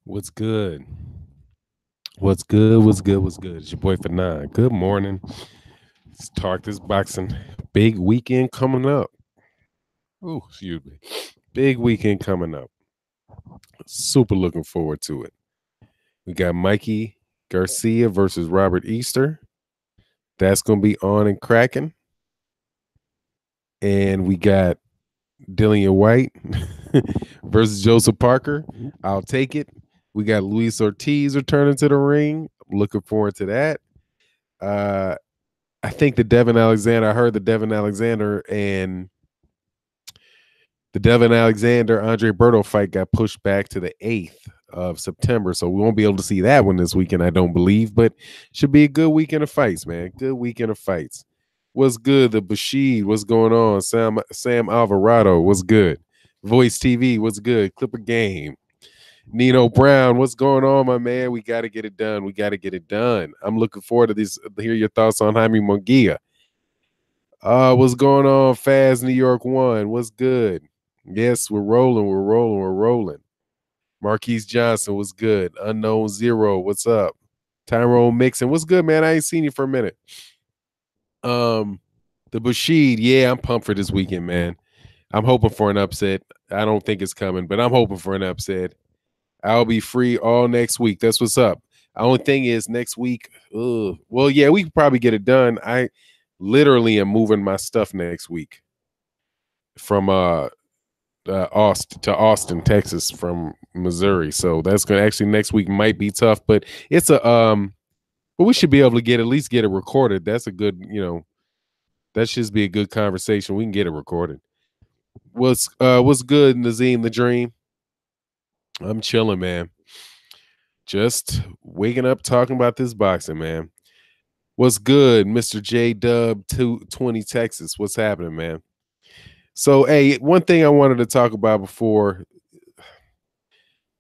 What's good? What's good? What's good? What's good? It's your boy for nine. Good morning. Let's talk this boxing. Big weekend coming up. Oh, excuse me. Big weekend coming up. Super looking forward to it. We got Mikey Garcia versus Robert Easter. That's gonna be on and cracking. And we got Dillian White versus Joseph Parker. I'll take it. We got Luis Ortiz returning to the ring. Looking forward to that. I think I heard the Devon Alexander Andre Berto fight got pushed back to the 8th of September. So we won't be able to see that one this weekend, I don't believe, but should be a good weekend of fights, man. Good weekend of fights. What's good? The Bashid, what's going on? Sam Alvarado, what's good? Voice TV, what's good? Clipper Game. Nino Brown, what's going on, my man? We got to get it done. We got to get it done. I'm looking forward to this. Hear your thoughts on Jaime Munguia. What's going on, Faz New York One? What's good? Yes, we're rolling. We're rolling. We're rolling. Marquise Johnson, what's good? Unknown Zero, what's up? Tyrone Mixon, what's good, man? I ain't seen you for a minute. The Bashid, yeah, I'm pumped for this weekend, man. I'm hoping for an upset. I don't think it's coming, but I'm hoping for an upset. I'll be free all next week. That's what's up. The only thing is next week, well, yeah, we can probably get it done. I literally am moving my stuff next week from Austin, Texas from Missouri. So that's gonna actually next week might be tough, but it's but we should be able to at least get it recorded. That's a good, that should be a good conversation. We can get it recorded. What's good, Nazim the Dream? I'm chilling, man. Just waking up talking about this boxing, man. What's good, Mr. J Dub 220 Texas? What's happening, man? So, hey, one thing I wanted to talk about before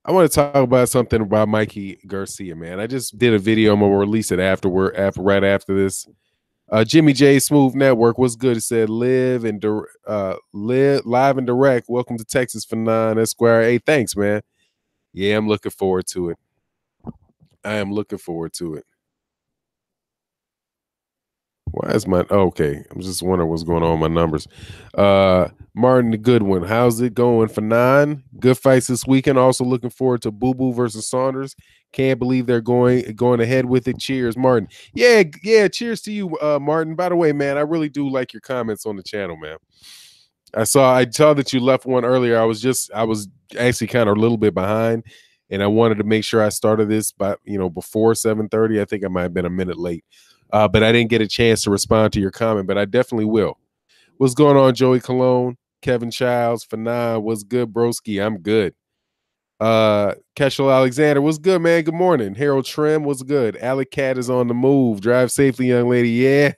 I want to talk about something about Mikey Garcia, man. I just did a video. I'm gonna release it right after this. Jimmy J Smooth Network, what's good? It said live and live and direct. Welcome to Texas for 9 Esquire. Hey, thanks, man. Yeah, I'm looking forward to it. I am looking forward to it. Why is my okay? I'm just wondering what's going on with my numbers. Martin the Goodwin, how's it going for 9? Good fights this weekend. Also looking forward to Boo Boo versus Saunders. Can't believe they're going ahead with it. Cheers, Martin. Yeah. Cheers to you, Martin. By the way, man, I really do like your comments on the channel, man. I saw that you left one earlier. I was actually kind of a little bit behind, and I wanted to make sure I started this by before 7:30. I think I might have been a minute late. But I didn't get a chance to respond to your comment, but I definitely will. What's going on, Joey Cologne? Kevin Childs, Fanan, what's good, broski? I'm good. Keshel Alexander, what's good, man? Good morning. Harold Trim, what's good? Alec Cat is on the move. Drive safely, young lady. Yeah,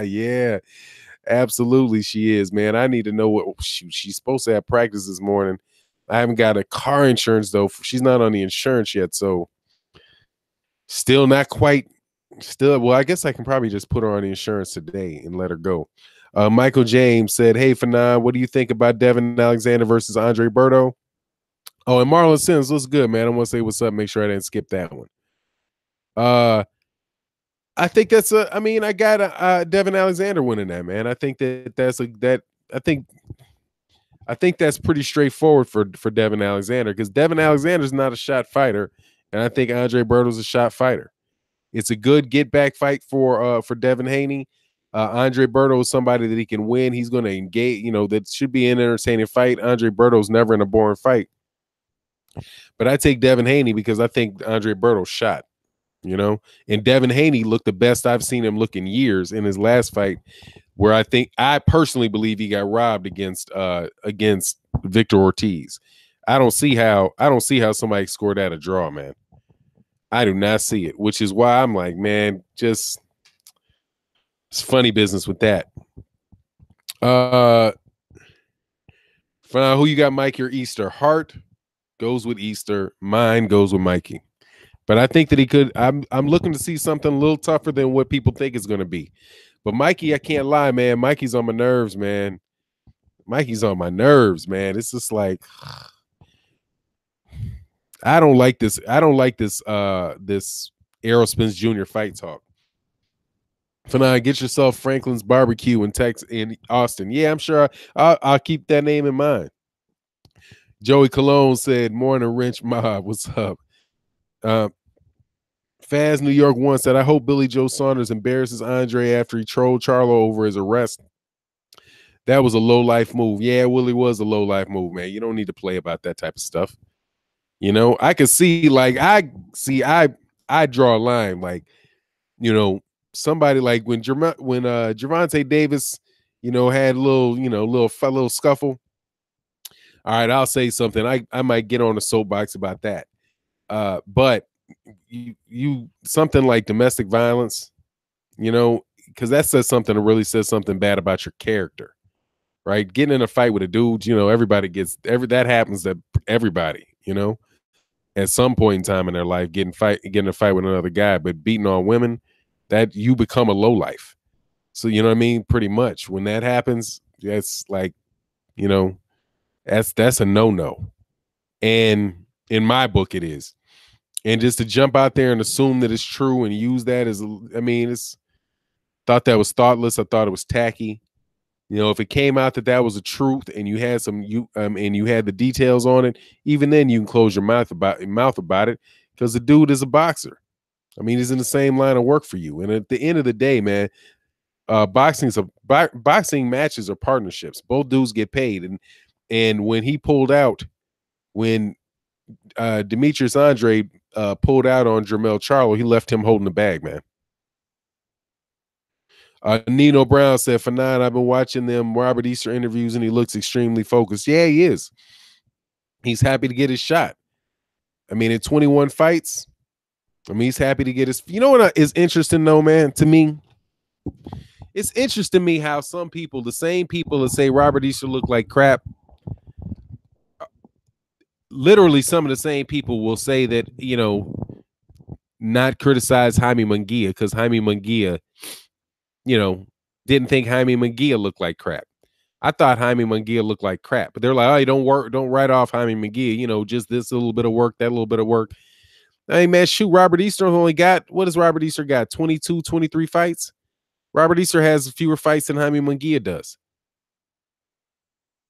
yeah, absolutely, she is, man. I need to know what she's supposed to have practice this morning. I haven't got a car insurance, though. She's not on the insurance yet, so still not quite. Well, I guess I can probably just put her on the insurance today and let her go. Michael James said, hey, Fanan, what do you think about Devon Alexander versus Andre Berto? Oh, and Marlon Sims, what's good, man? I want to say what's up. Make sure I didn't skip that one. I think that's I got Devon Alexander winning that, man. I think I think that's pretty straightforward for Devon Alexander, because Devon Alexander's not a shot fighter, and I think Andre Berto's a shot fighter. It's a good get back fight for Devin Haney. Andre Berto is somebody that he can win. He's going to engage. That should be an entertaining fight. Andre Berto's never in a boring fight. But I take Devin Haney because I think Andre Berto shot. And Devin Haney looked the best I've seen him look in years in his last fight, where I personally believe he got robbed against Victor Ortiz. I don't see how somebody scored that a draw, man. I do not see it, which is why I'm like, man, just it's funny business with that. For now, who you got, Mikey or Easter? Heart goes with Easter. Mine goes with Mikey. But I think that he could. I'm looking to see something a little tougher than what people think it's going to be. But Mikey, I can't lie, man. Mikey's on my nerves, man. Mikey's on my nerves, man. It's just like, I don't like this. I don't like this. This Errol Spence Jr. fight talk. For now, get yourself Franklin's Barbecue in Austin. Yeah, I'm sure I'll keep that name in mind. Joey Cologne said, "Morning, Wrench Mob. What's up?" Faz New York One said, "I hope Billy Joe Saunders embarrasses Andre after he trolled Charlo over his arrest. That was a low life move." Yeah, Willie was a low life move, man. You don't need to play about that type of stuff. You know, I could see, like, I draw a line, like, you know, somebody like when Gervonta Davis, you know, had a little, you know, little scuffle. All right, I'll say something. I might get on a soapbox about that. But you something like domestic violence, you know, because that says something that really says something bad about your character, right? Getting in a fight with a dude, you know, that happens to everybody, you know, at some point in time in their life, getting in a fight with another guy, but beating on women, that you become a low life. So you know what I mean? Pretty much when that happens, that's like, you know, that's a no-no. And in my book, it is. And just to jump out there and assume that it's true and use that as, I mean, thought that was thoughtless. I thought it was tacky. You know, if it came out that that was the truth and you had and you had the details on it, even then you can close your mouth about it because the dude is a boxer. I mean, he's in the same line of work for you. And at the end of the day, man, boxing matches are partnerships. Both dudes get paid, and when he pulled out, when Demetrius Andre pulled out on Jermell Charlo, he left him holding the bag, man. Nino Brown said, "For 9, I've been watching them Robert Easter interviews, and he looks extremely focused." Yeah, he is. He's happy to get his shot. I mean, in 21 fights, I mean, he's happy to get his. You know what is interesting, though, man? To me, it's interesting to me how some people, the same people that say Robert Easter looked like crap, literally some of the same people will say that, you know, not criticize Jaime Munguia because Jaime Munguia, you know, didn't think Jaime Munguia looked like crap. I thought Jaime Munguia looked like crap, but they're like, "Oh, don't write off Jaime Munguia. You know, just this little bit of work, that little bit of work." Hey, man, shoot, Robert Easter only got, what does Robert Easter got? 22, 23 fights? Robert Easter has fewer fights than Jaime Munguia does.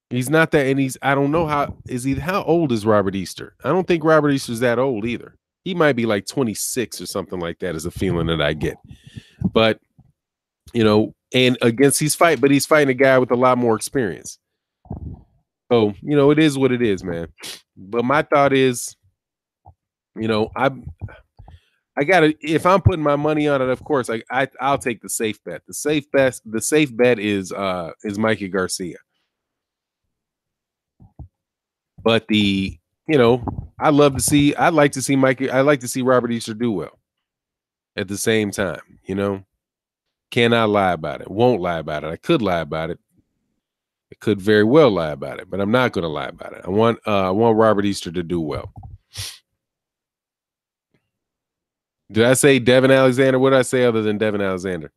He's not that, and I don't know how old is Robert Easter? I don't think Robert Easter's that old either. He might be like 26 or something like that is a feeling that I get. But, you know, and he's fighting a guy with a lot more experience. So, you know, it is what it is, man. But my thought is, you know, I gotta, if I'm putting my money on it, of course, I'll take the safe bet. The safe bet is Mikey Garcia. But you know, I'd like to see Mikey. I'd like to see Robert Easter do well. At the same time, you know, cannot lie about it. Won't lie about it. I could lie about it. I could very well lie about it, but I'm not going to lie about it. I want Robert Easter to do well. Did I say Devon Alexander? What did I say other than Devon Alexander?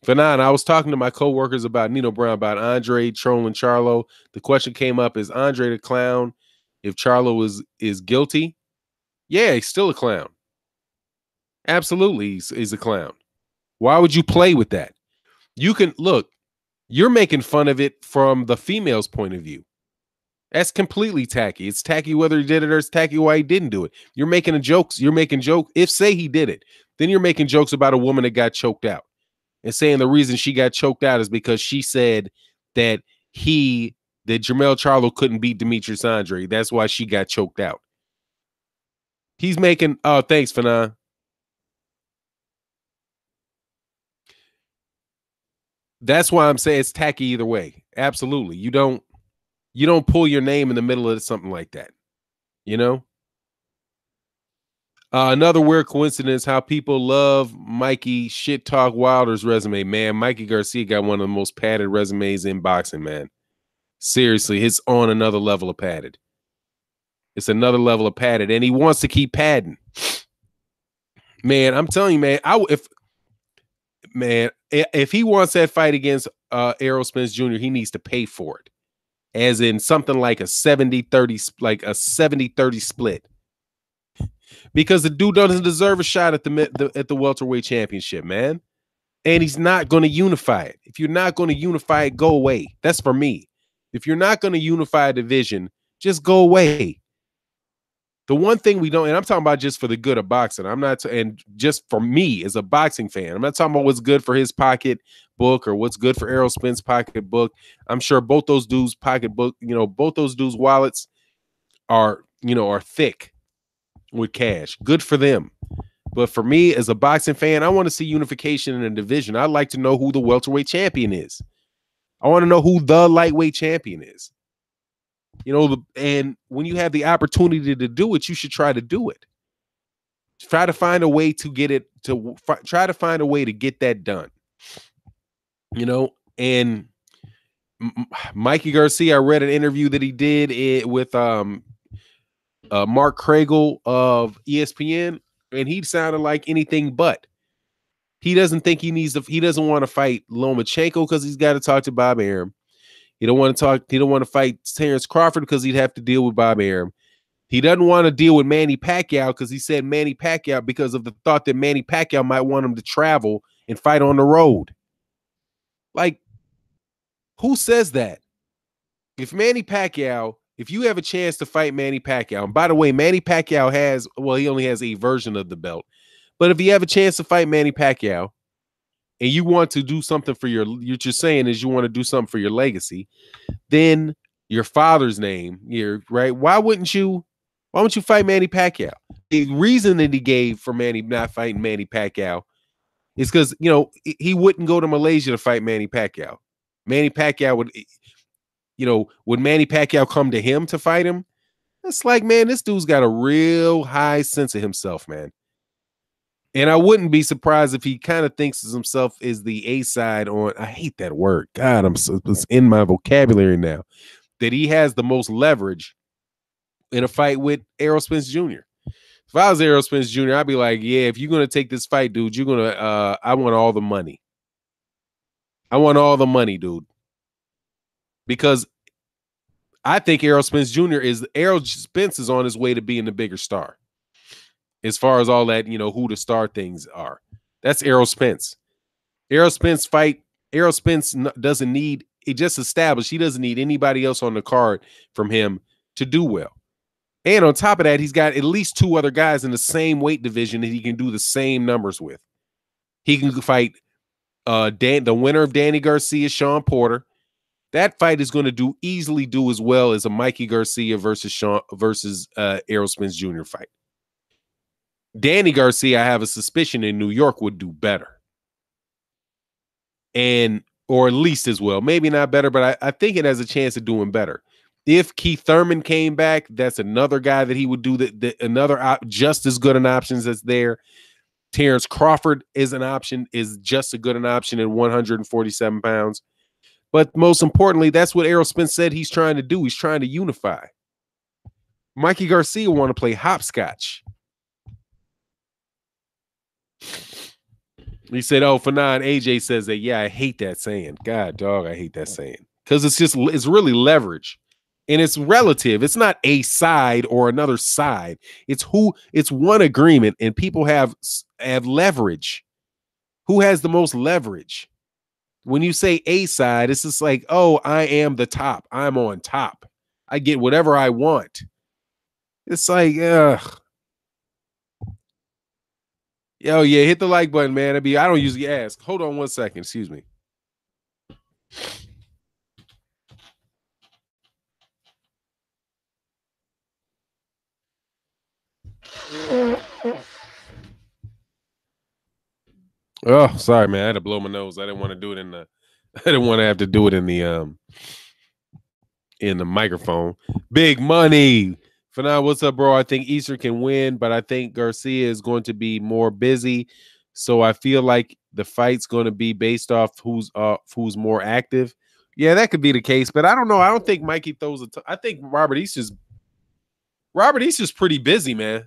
For 9, I was talking to my coworkers about Nino Brown, about Andre trolling Charlo. The question came up: is Andre the clown if Charlo is guilty? Yeah, he's still a clown. Absolutely, he's a clown. Why would you play with that? You can look. You're making fun of it from the female's point of view. That's completely tacky. It's tacky whether he did it or it's tacky why he didn't do it. You're making jokes. If say he did it, then you're making jokes about a woman that got choked out and saying the reason she got choked out is because she said that Jermell Charlo couldn't beat Demetrius Andre. That's why she got choked out. He's making, oh, thanks, Fanon. That's why I'm saying it's tacky either way. Absolutely. You don't pull your name in the middle of something like that. You know? Another weird coincidence, how people love Mikey shit talk Wilder's resume. Man, Mikey Garcia got one of the most padded resumes in boxing, man. Seriously, it's on another level of padded. It's another level of padded, and he wants to keep padding. Man, I'm telling you, man, if he wants that fight against Errol Spence Jr., he needs to pay for it. As in something like a 70-30, like a 70-30 split. because the dude doesn't deserve a shot at the welterweight championship, man. And he's not going to unify it. If you're not going to unify it, go away. That's for me. If you're not going to unify a division, just go away. The one thing we don't, and I'm talking about just for the good of boxing. I'm not, and just for me as a boxing fan, I'm not talking about what's good for his pocketbook or what's good for Errol Spence's pocketbook. I'm sure both those dudes' pocketbook, both those dudes' wallets are thick with cash. Good for them. But for me as a boxing fan, I want to see unification in a division. I'd like to know who the welterweight champion is. I want to know who the lightweight champion is. And when you have the opportunity to do it, you should try to do it. Try to find a way to get it, try to find a way to get that done. And Mikey Garcia, I read an interview that he did with Mark Kragel of ESPN, and he sounded like anything but. He doesn't think he doesn't want to fight Lomachenko because he's got to talk to Bob Arum. He don't want to fight Terrence Crawford because he'd have to deal with Bob Arum. He doesn't want to deal with Manny Pacquiao because he said Manny Pacquiao because of the thought that Manny Pacquiao might want him to travel and fight on the road. Like, who says that? If you have a chance to fight Manny Pacquiao, and by the way, Manny Pacquiao he only has a version of the belt. But if you have a chance to fight Manny Pacquiao, and you want to do something for you're saying is you want to do something for your legacy, then your father's name, right? Why wouldn't you fight Manny Pacquiao? The reason that he gave for Manny not fighting Manny Pacquiao is because, he wouldn't go to Malaysia to fight Manny Pacquiao. Manny Pacquiao would Manny Pacquiao come to him to fight him? It's like, man, this dude's got a real high sense of himself, man. And I wouldn't be surprised if he kind of thinks of himself as the A side on, I hate that word. God, it's in my vocabulary now, that he has the most leverage in a fight with Errol Spence Jr. If I was Errol Spence Jr., I'd be like, yeah, if you're going to take this fight, dude, you're going to, I want all the money. I want all the money, dude. Because I think Errol Spence is on his way to being the bigger star. As far as all that, who the star things are. That's Errol Spence. Errol Spence doesn't need, it just established he doesn't need anybody else on the card from him to do well. And on top of that, he's got at least two other guys in the same weight division that he can do the same numbers with. He can fight the winner of Danny Garcia, Sean Porter. That fight is going to easily do as well as a Mikey Garcia versus Errol Spence Jr. fight. Danny Garcia, I have a suspicion in New York would do better. Or at least as well. Maybe not better, but I think it has a chance of doing better. If Keith Thurman came back, that's another guy that he would do another just as good an option that's there. Terrence Crawford is just as good an option at 147 pounds. But most importantly, that's what Errol Spence said he's trying to do. He's trying to unify. Mikey Garcia want to play hopscotch. He said, oh, for 9, AJ says that, yeah, I hate that saying. God, dog, I hate that saying. Because it's really leverage. And it's relative. It's not a side or another side. It's one agreement, and people have leverage. Who has the most leverage? When you say a side, it's just like, oh, I am the top. I'm on top. I get whatever I want. It's like, ugh. Yo, yeah, hit the like button, man. I don't usually ask. Hold on 1 second. Excuse me. Oh, sorry, man. I had to blow my nose. I didn't want to do it I didn't want to have to do it in the microphone. Big money. For now, what's up, bro? I think Easter can win, but I think Garcia is going to be more busy. So I feel like the fight's going to be based off who's more active. Yeah, that could be the case, but I don't know. I don't think Mikey throws I think Robert Easter's pretty busy, man.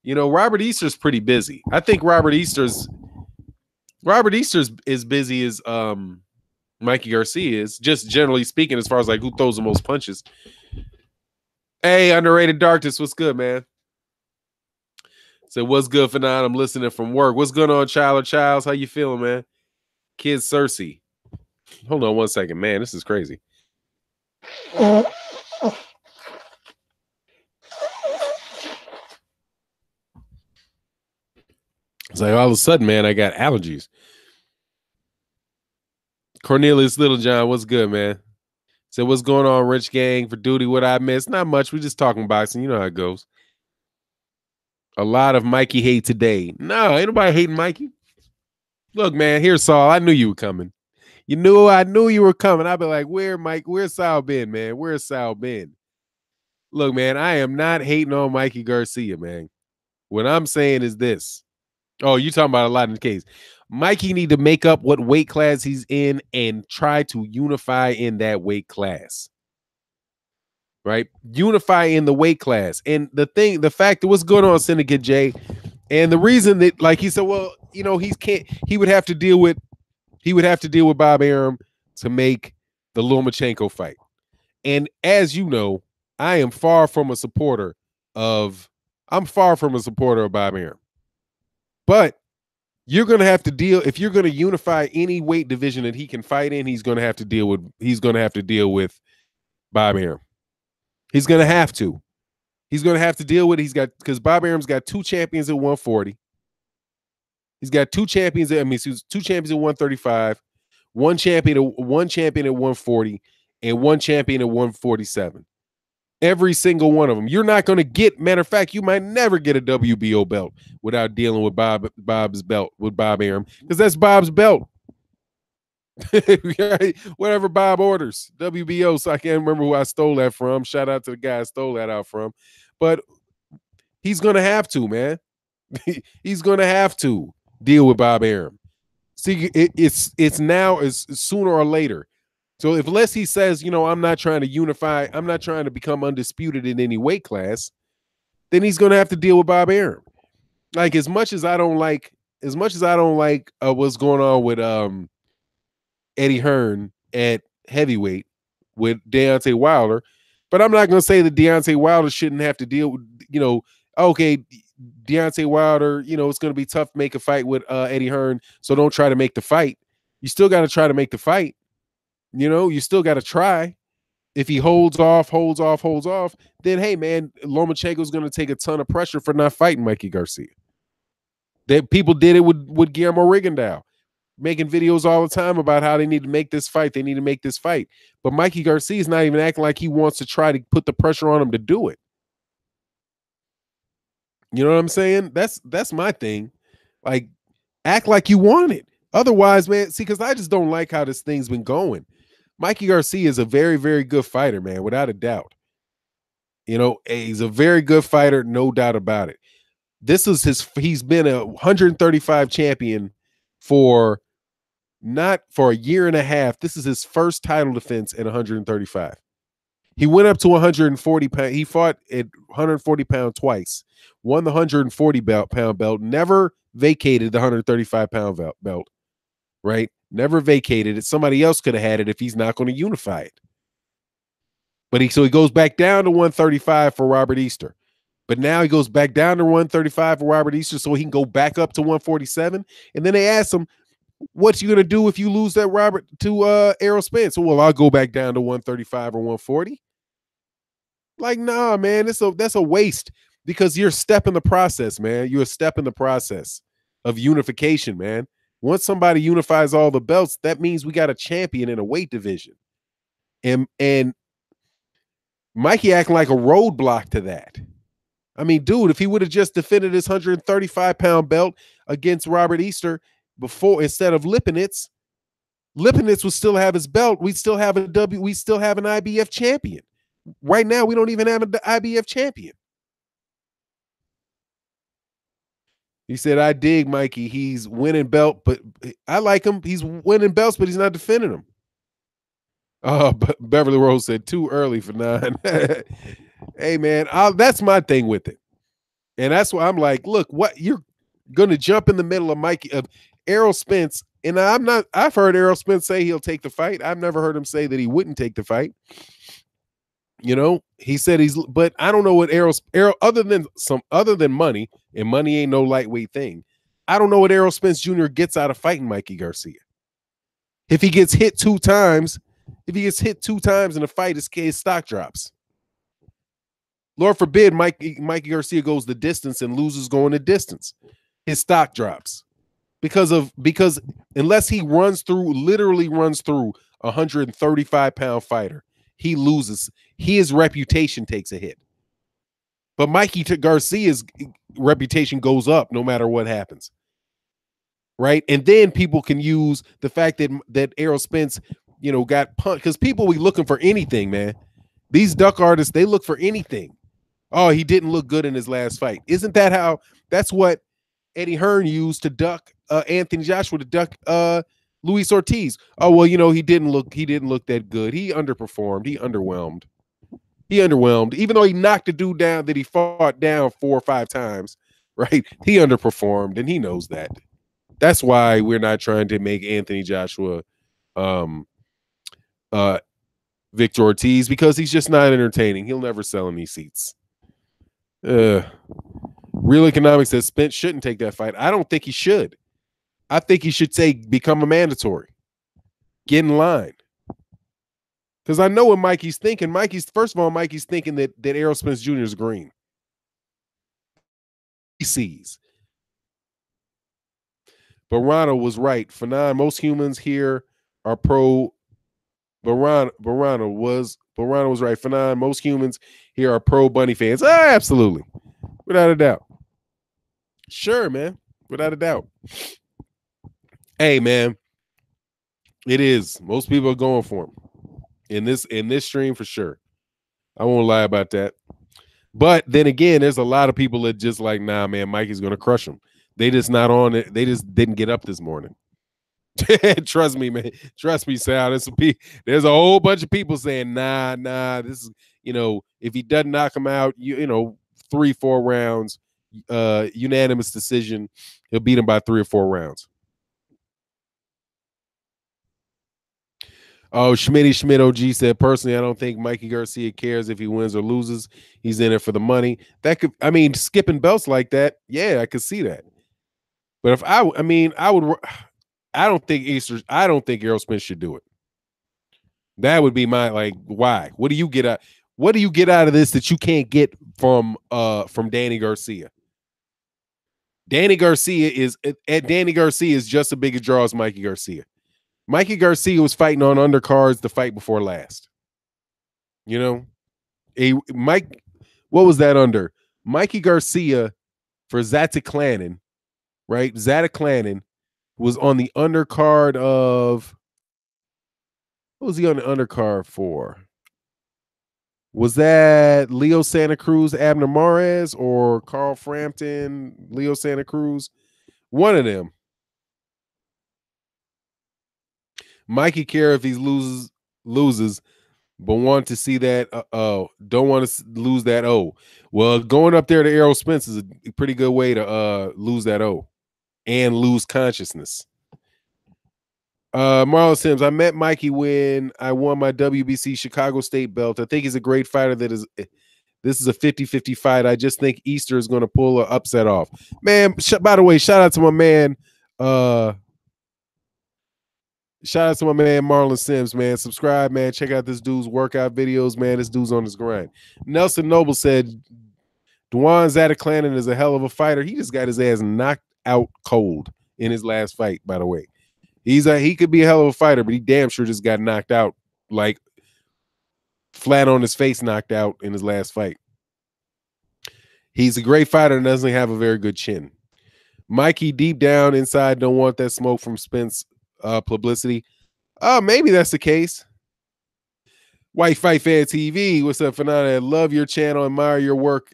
Robert Easter's pretty busy. I think Robert Easter's as busy as Mikey Garcia is, just generally speaking, as far as like who throws the most punches. Hey, underrated darkness, what's good, man? So what's good for now? I'm listening from work. What's going on, Child or Childs? How you feeling, man? Kid Cersei. Hold on 1 second, man. This is crazy. It's like all of a sudden, man, I got allergies. Cornelius Littlejohn, what's good, man? So what's going on, Rich Gang? For duty, what I missed? Not much. We're just talking boxing. You know how it goes. A lot of Mikey hate today. No, ain't nobody hating Mikey. Look, man, here's Saul. I knew you were coming. I knew you were coming. I'd be like, where's Sal been, man? Where's Sal been? Look, man, I am not hating on Mikey Garcia, man. What I'm saying is this. Oh, you talking about a lot in the case. Mikey need to make up what weight class he's in and try to unify in that weight class. Right? Unify in the weight class. And the fact that what's going on, Syndicate J, and the reason that, like he said, well, he would have to deal with Bob Arum to make the Lomachenko fight. And as you know, I'm far from a supporter of Bob Arum. But you're going to have to deal, if you're going to unify any weight division that he can fight in, he's going to have to deal with Bob Arum. He's going to have to. He's going to have to deal with it. Because Bob Arum's got 2 champions at 140. He's got 2 champions at 135, one champion at 140, and 1 champion at 147. Every single one of them. You're not going to get, matter of fact, you might never get a WBO belt without dealing with Bob's belt, with Bob Arum, because that's Bob's belt. Whatever Bob orders, WBO. So I can't remember who I stole that from. Shout out to the guy I stole that out from. But he's going to have to, man. He's going to have to deal with Bob Arum. See, it's now, as sooner or later. So unless he says, I'm not trying to unify, I'm not trying to become undisputed in any weight class, then he's going to have to deal with Bob Arum. Like, as much as I don't like what's going on with Eddie Hearn at heavyweight with Deontay Wilder, but I'm not going to say that Deontay Wilder shouldn't have to deal with, okay, Deontay Wilder, it's going to be tough to make a fight with Eddie Hearn, so don't try to make the fight. You still got to try to make the fight. You still got to try. If he holds off, then, hey, man, Lomachenko's going to take a ton of pressure for not fighting Mikey Garcia. That people did it with Guillermo Rigondeaux, making videos all the time about how they need to make this fight. They need to make this fight. But Mikey Garcia is not even acting like he wants to try to put the pressure on him to do it. You know what I'm saying? That's my thing. Like, act like you want it. Otherwise, man, see, because I just don't like how this thing's been going. Mikey Garcia is a very, very good fighter, man, without a doubt. He's a very good fighter, no doubt about it. He's been a 135 champion for a year and a half. This is his first title defense at 135. He went up to 140 pounds. He fought at 140 pound twice, won the 140 pound belt, never vacated the 135 pound belt, right? Never vacated it. Somebody else could have had it if he's not going to unify it. But he goes back down to 135 for Robert Easter. But now he goes back down to 135 for Robert Easter so he can go back up to 147. And then they ask him, what's you going to do if you lose that to Errol Spence? Well, I'll go back down to 135 or 140. Like, nah, man, that's a waste, because you're a step in the process, man. You're a step in the process of unification, man. Once somebody unifies all the belts, that means we got a champion in a weight division. And Mikey acting like a roadblock to that. I mean, dude, if he would have just defended his 135 pound belt against Robert Easter before, instead of Lipinets would still have his belt. We still have an IBF champion. Right now, we don't even have an IBF champion. He said, I dig Mikey. He's winning belt, but I like him. He's winning belts, but he's not defending them. Oh, but Beverly Rose said too early for 9. Hey, man, that's my thing with it. And that's why I'm like, look, what, you're going to jump in the middle of Errol Spence. And I've heard Errol Spence say he'll take the fight. I've never heard him say that he wouldn't take the fight. He said but I don't know what Errol other than money, and money ain't no lightweight thing. I don't know what Errol Spence Jr. gets out of fighting Mikey Garcia. If he gets hit 2 times, in a fight, his stock drops. Lord forbid Mikey Garcia goes the distance and loses going the distance. His stock drops. Because unless he literally runs through a 135-pound fighter, he loses. His reputation takes a hit. But Mikey Garcia's reputation goes up no matter what happens. Right? And then people can use the fact that Errol Spence, got punched, because people be looking for anything, man. These duck artists, they look for anything. Oh, he didn't look good in his last fight. Isn't that how? That's what Eddie Hearn used to duck Anthony Joshua, to duck Luis Ortiz. Oh, well, he didn't look that good. He underperformed. He underwhelmed. Even though he knocked the dude down that he fought down 4 or 5 times, right? He underperformed, and he knows that. That's why we're not trying to make Anthony Joshua Victor Ortiz, because he's just not entertaining. He'll never sell any seats. Real Economics says Spence shouldn't take that fight. I don't think he should. I think he should become a mandatory. Get in line. Because I know what Mikey's thinking. First of all, Mikey's thinking that Errol Spence Jr. is green. He sees. Barano was right. Fanon, most humans here are pro. Barano was right. Fanon, most humans here are pro Bunny fans. Absolutely. Without a doubt. Sure, man. Without a doubt. Hey, man. It is. Most people are going for him. In this stream, for sure. I won't lie about that. But then again, there's a lot of people that just like, nah, man, Mikey's gonna crush him. They just not on it. They just didn't get up this morning. Trust me, man. Trust me, Sal. There's a whole bunch of people saying, nah, this is, if he doesn't knock him out, 3-4 rounds, unanimous decision, he'll beat him by 3 or 4 rounds. Oh, Schmidt OG said, personally, I don't think Mikey Garcia cares if he wins or loses. He's in it for the money. Skipping belts like that, yeah, I could see that. But if I don't think Errol Spence should do it. That would be my, why? What do you get out of this that you can't get from Danny Garcia? Danny Garcia is just as big a draw as Mikey Garcia. Mikey Garcia was fighting on undercards the fight before last. What was that under? Mikey Garcia for Zataklanin, right? Zataklanin was on the undercard of, what was he on the undercard for? Was that Leo Santa Cruz, Abner Mares, or Carl Frampton, Leo Santa Cruz? One of them. Mikey care if he loses, but want to see that. Don't want to lose that. Well, going up there to Errol Spence is a pretty good way to lose that and lose consciousness. Marlon Sims, I met Mikey when I won my WBC Chicago State belt. I think he's a great fighter. This is a 50-50 fight. I just think Easter is going to pull an upset off. Man, by the way, shout out to my man. Shout out to my man Marlon Sims, man. Subscribe, man. Check out this dude's workout videos, man. This dude's on his grind. Nelson Noble said, Dwan Zataklanin is a hell of a fighter. He just got his ass knocked out cold in his last fight, by the way. He could be a hell of a fighter, but he damn sure just got knocked out, like flat on his face, knocked out in his last fight. He's a great fighter and doesn't have a very good chin. Mikey, deep down inside, don't want that smoke from Spence publicity. Maybe that's the case. White Fight Fan TV, what's up, Fernanda? Love your channel, admire your work,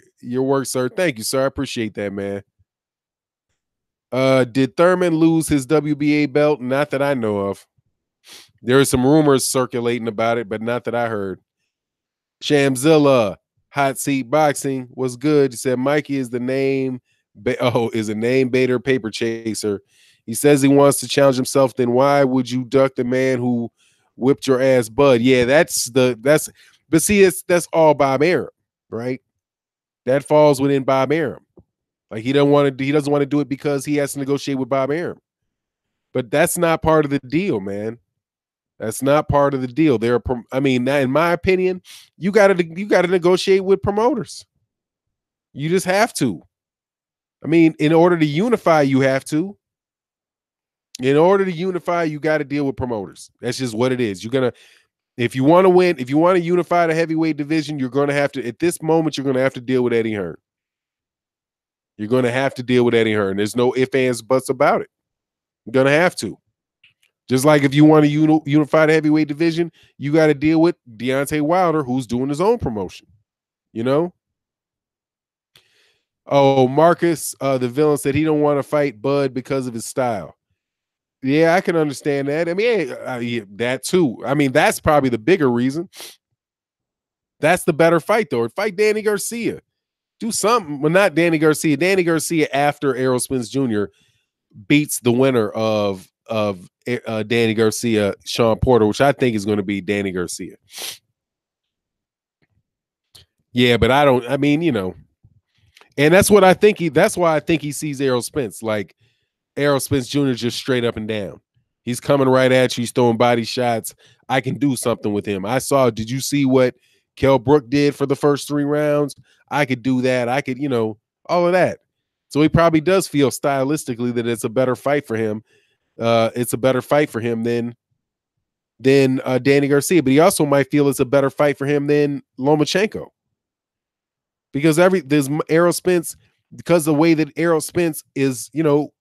sir. Thank you, sir. I appreciate that, man. Did Thurman lose his WBA belt? Not that I know of. There are some rumors circulating about it, but not that I heard. Shamzilla, Hot Seat Boxing was good. He said Mikey is the name. Is a name baiter, paper chaser. He says he wants to challenge himself. Then why would you duck the man who whipped your ass, bud? Yeah, but see, that's all Bob Arum, right? That falls within Bob Arum. Like he doesn't want to do it because he has to negotiate with Bob Arum. But that's not part of the deal, man. That's not part of the deal. I mean, in my opinion, you got to negotiate with promoters. You just have to. I mean, in order to unify, you have to. In order to unify, you got to deal with promoters. That's just what it is. You're gonna, if you want to win, if you want to unify the heavyweight division, you're gonna have to. At this moment, you're gonna have to deal with Eddie Hearn. You're gonna have to deal with Eddie Hearn. There's no ifs, ands, buts about it. You're gonna have to. Just like if you want to unify the heavyweight division, you got to deal with Deontay Wilder, who's doing his own promotion. You know. Oh, Marcus, the villain, said he don't want to fight Bud because of his style. Yeah, I can understand that. I mean, yeah, that too. I mean, that's probably the bigger reason. That's the better fight, though. Fight Danny Garcia. Do something. Well, not Danny Garcia. Danny Garcia after Errol Spence Jr. beats the winner of Danny Garcia, Sean Porter, which I think is going to be Danny Garcia. Yeah, but I mean, you know, and that's what I think that's why I think he sees Errol Spence. Like, Errol Spence Jr. just straight up and down. He's coming right at you. He's throwing body shots. I can do something with him. Did you see what Kell Brook did for the first 3 rounds? I could do that. I could, you know, all of that. So he probably does feel stylistically that it's a better fight for him. It's a better fight for him than Danny Garcia. But he also might feel it's a better fight for him than Lomachenko. Because there's Errol Spence, because the way that Errol Spence is, you know,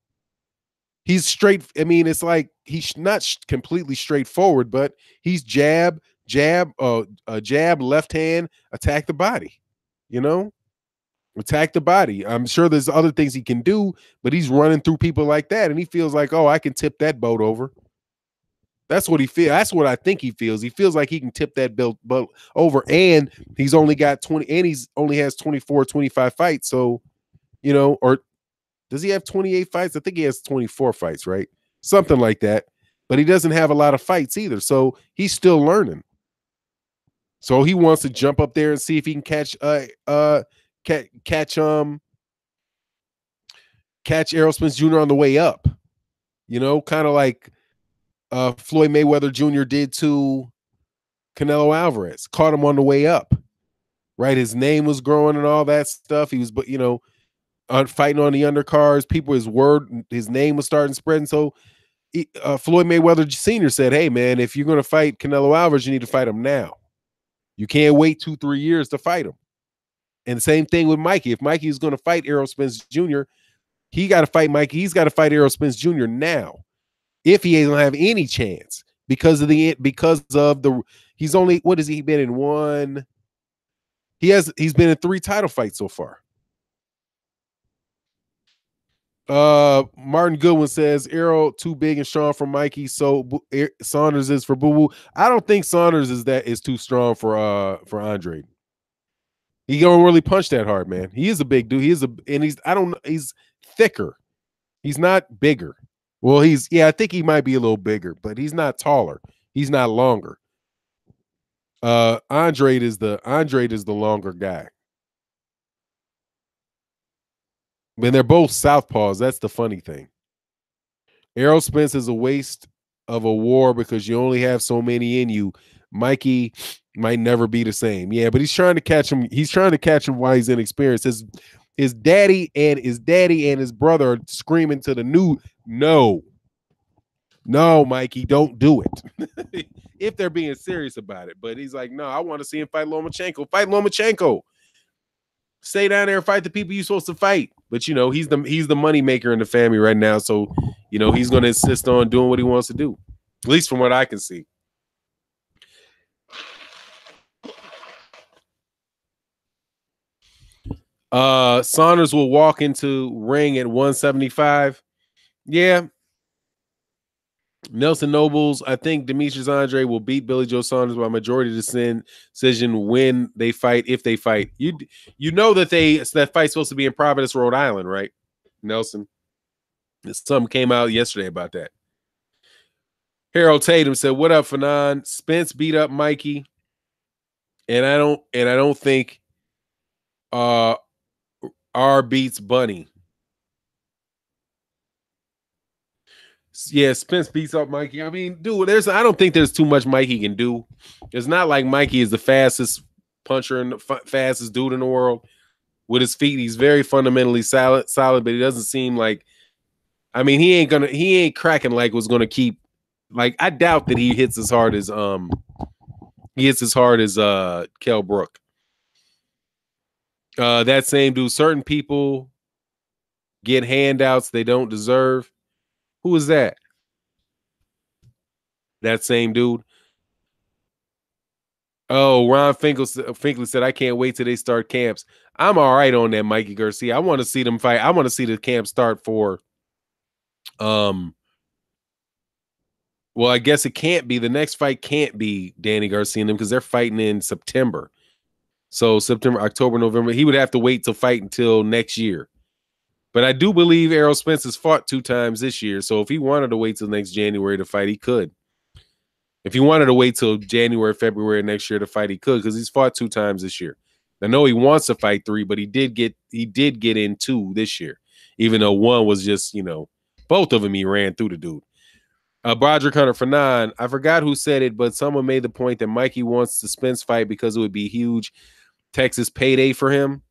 he's straight. I mean, it's like he's not completely straightforward, but he's jab, left hand, attack the body, you know, attack the body. I'm sure there's other things he can do, but he's running through people like that. And he feels like, oh, I can tip that boat over. That's what he feels. That's what I think he feels. He feels like he can tip that boat over. And he's only got 20, and he's only has 24, 25 fights. So, you know, or does he have 28 fights? I think he has 24 fights, right? Something like that. But he doesn't have a lot of fights either. So he's still learning. So he wants to jump up there and see if he can catch Errol Spence Jr. on the way up. You know, kind of like Floyd Mayweather Jr. did to Canelo Alvarez. Caught him on the way up. Right? His name was growing and all that stuff. He was, but you know, fighting on the undercards, his name was starting spreading. So Floyd Mayweather Sr. said, hey, man, if you're going to fight Canelo Alvarez, you need to fight him now. You can't wait 2-3 years to fight him. And the same thing with Mikey. If Mikey is going to fight Errol Spence Jr., he got to fight Mikey. He's got to fight Errol Spence Jr. now. If he doesn't have any chance because of the he's only, what has he been in one? He's been in 3 title fights so far. Martin Goodwin says Errol too big and strong for Mikey, so Saunders is for Boo Boo. I don't think Saunders is too strong for Andre. He don't really punch that hard, man. He is a big dude. He's thicker. He's not bigger. Well, I think he might be a little bigger, but he's not taller. He's not longer. Andre is the longer guy. Man, they're both southpaws. That's the funny thing. Errol Spence is a waste of a war because you only have so many in you. Mikey might never be the same. Yeah, but he's trying to catch him. He's trying to catch him while he's inexperienced. His daddy and his brother are screaming to the new, no, Mikey, don't do it. If they're being serious about it. But he's like, no, I want to see him fight Lomachenko. Fight Lomachenko. Stay down there and fight the people you're supposed to fight. But you know, he's the money maker in the family right now. So, you know, he's going to insist on doing what he wants to do. At least from what I can see. Saunders will walk into ring at 175. Yeah. Nelson Nobles, I think Demetrius Andre will beat Billy Joe Saunders by majority decision when they fight, if they fight. You know that that fight's supposed to be in Providence, Rhode Island, right? Nelson. Something came out yesterday about that. Harold Tatum said, "What up, Fanon? Spence beat up Mikey, and I don't think R beats Bunny. Yeah, Spence beats up Mikey. I mean, dude, I don't think there's too much Mikey can do. It's not like Mikey is the fastest puncher and the fastest dude in the world with his feet. He's very fundamentally solid, but he doesn't seem like. I mean, he ain't cracking like was gonna keep. Like, I doubt that he hits as hard as Kell Brook. That same dude. Certain people get handouts they don't deserve. Who is that? That same dude. Oh, Ron Finkley said, I can't wait till they start camps. I'm all right on that, Mikey Garcia. I want to see them fight. I want to see the camp start for well, I guess it can't be. The next fight can't be Danny Garcia and them because they're fighting in September. So September, October, November. He would have to wait to fight until next year. But I do believe Errol Spence has fought 2 times this year. So if he wanted to wait till next January to fight, he could. If he wanted to wait till January, February next year to fight, he could, because he's fought 2 times this year. I know he wants to fight 3, but he did get in 2 this year, even though 1 was just, both of them he ran through the dude. Broderick Hunter for 9. I forgot who said it, but someone made the point that Mikey wants the Spence fight because it would be a huge Texas payday for him.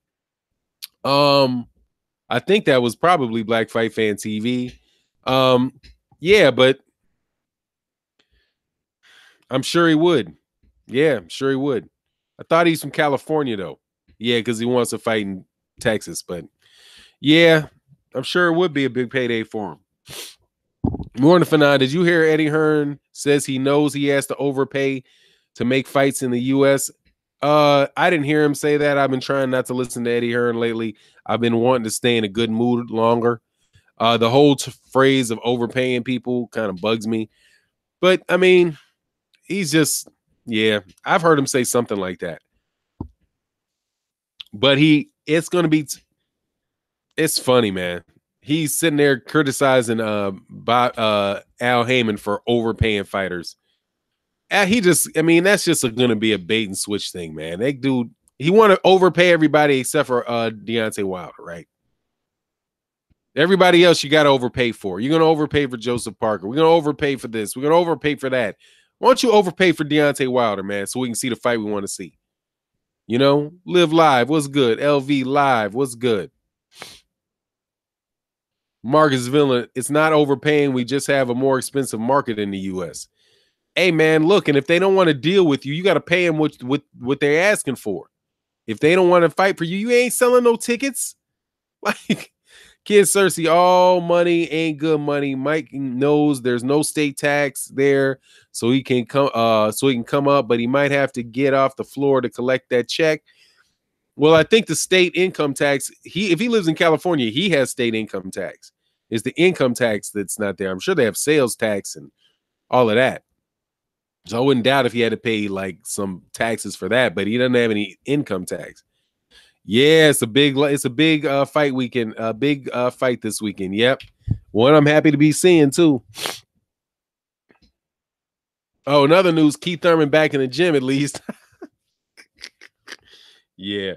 I think that was probably Black Fight Fan TV. Yeah, but I'm sure he would. Yeah, I'm sure he would. I thought he's from California, though. Yeah, because he wants to fight in Texas. But, yeah, I'm sure it would be a big payday for him. Morning for 9. Did you hear Eddie Hearn says he knows he has to overpay to make fights in the U.S.? I didn't hear him say that. I've been trying not to listen to Eddie Hearn lately. I've been wanting to stay in a good mood longer. The whole phrase of overpaying people kind of bugs me. But, I mean, he's just, yeah, I've heard him say something like that. But it's going to be, it's funny, man. He's sitting there criticizing Al Heyman for overpaying fighters. That's just going to be a bait and switch thing, man. That dude, he want to overpay everybody except for Deontay Wilder, right? Everybody else you got to overpay for. You're going to overpay for Joseph Parker. We're going to overpay for this. We're going to overpay for that. Why don't you overpay for Deontay Wilder, man, so we can see the fight we want to see? Live Live, what's good? LV Live, what's good? Marcus Villain, it's not overpaying. We just have a more expensive market in the U.S. Hey, man, look, and if they don't want to deal with you, you got to pay them what they're asking for. If they don't want to fight for you, you ain't selling no tickets. Like, Kid Cersei, all money ain't good money. Mike knows there's no state tax there, so he can come up, but he might have to get off the floor to collect that check. Well, I think the state income tax, if he lives in California, he has state income tax. It's the income tax that's not there. I'm sure they have sales tax and all of that. So I wouldn't doubt if he had to pay like some taxes for that, but he doesn't have any income tax. Yeah, it's a big fight weekend, a big fight this weekend. Yep. One I'm happy to be seeing too. Oh, another news, Keith Thurman back in the gym at least. Yeah.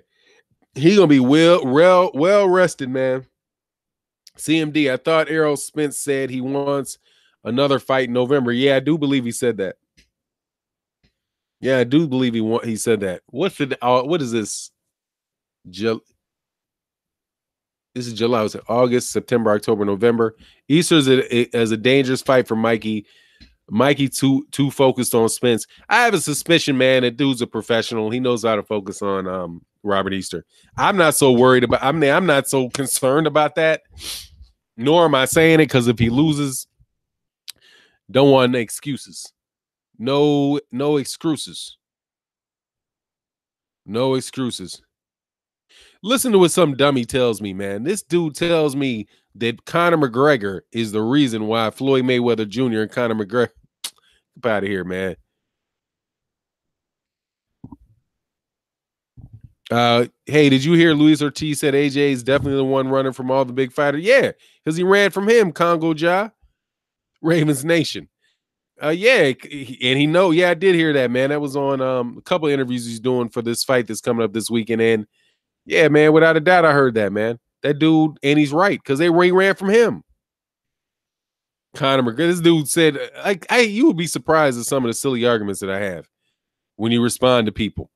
He gonna be well rested, man. CMD, I thought Errol Spence said he wants another fight in November. Yeah, I do believe he said that. Yeah, I do believe he said that. What is this? This is July. Was it August, September, October, November? Easter is a dangerous fight for Mikey. Mikey too focused on Spence. I have a suspicion, man, that dude's a professional. He knows how to focus on Robert Easter. I'm not so worried about. I'm not so concerned about that. Nor am I saying it because if he loses, don't want any excuses. No excuses. No excuses. Listen to what some dummy tells me, man. This dude tells me that Conor McGregor is the reason why Floyd Mayweather Jr. and Conor McGregor. Get out of here, man. Hey, did you hear Luis Ortiz said AJ is definitely the one running from all the big fighters? Yeah, because he ran from him, Congo Ja, Ravens Nation. Yeah, and he know. Yeah, I did hear that, man. That was on a couple of interviews he's doing for this fight that's coming up this weekend. And yeah, man, without a doubt, I heard that, man. That dude, and he's right, because he ran from him. Conor McGregor. This dude said, you would be surprised at some of the silly arguments that I have when you respond to people.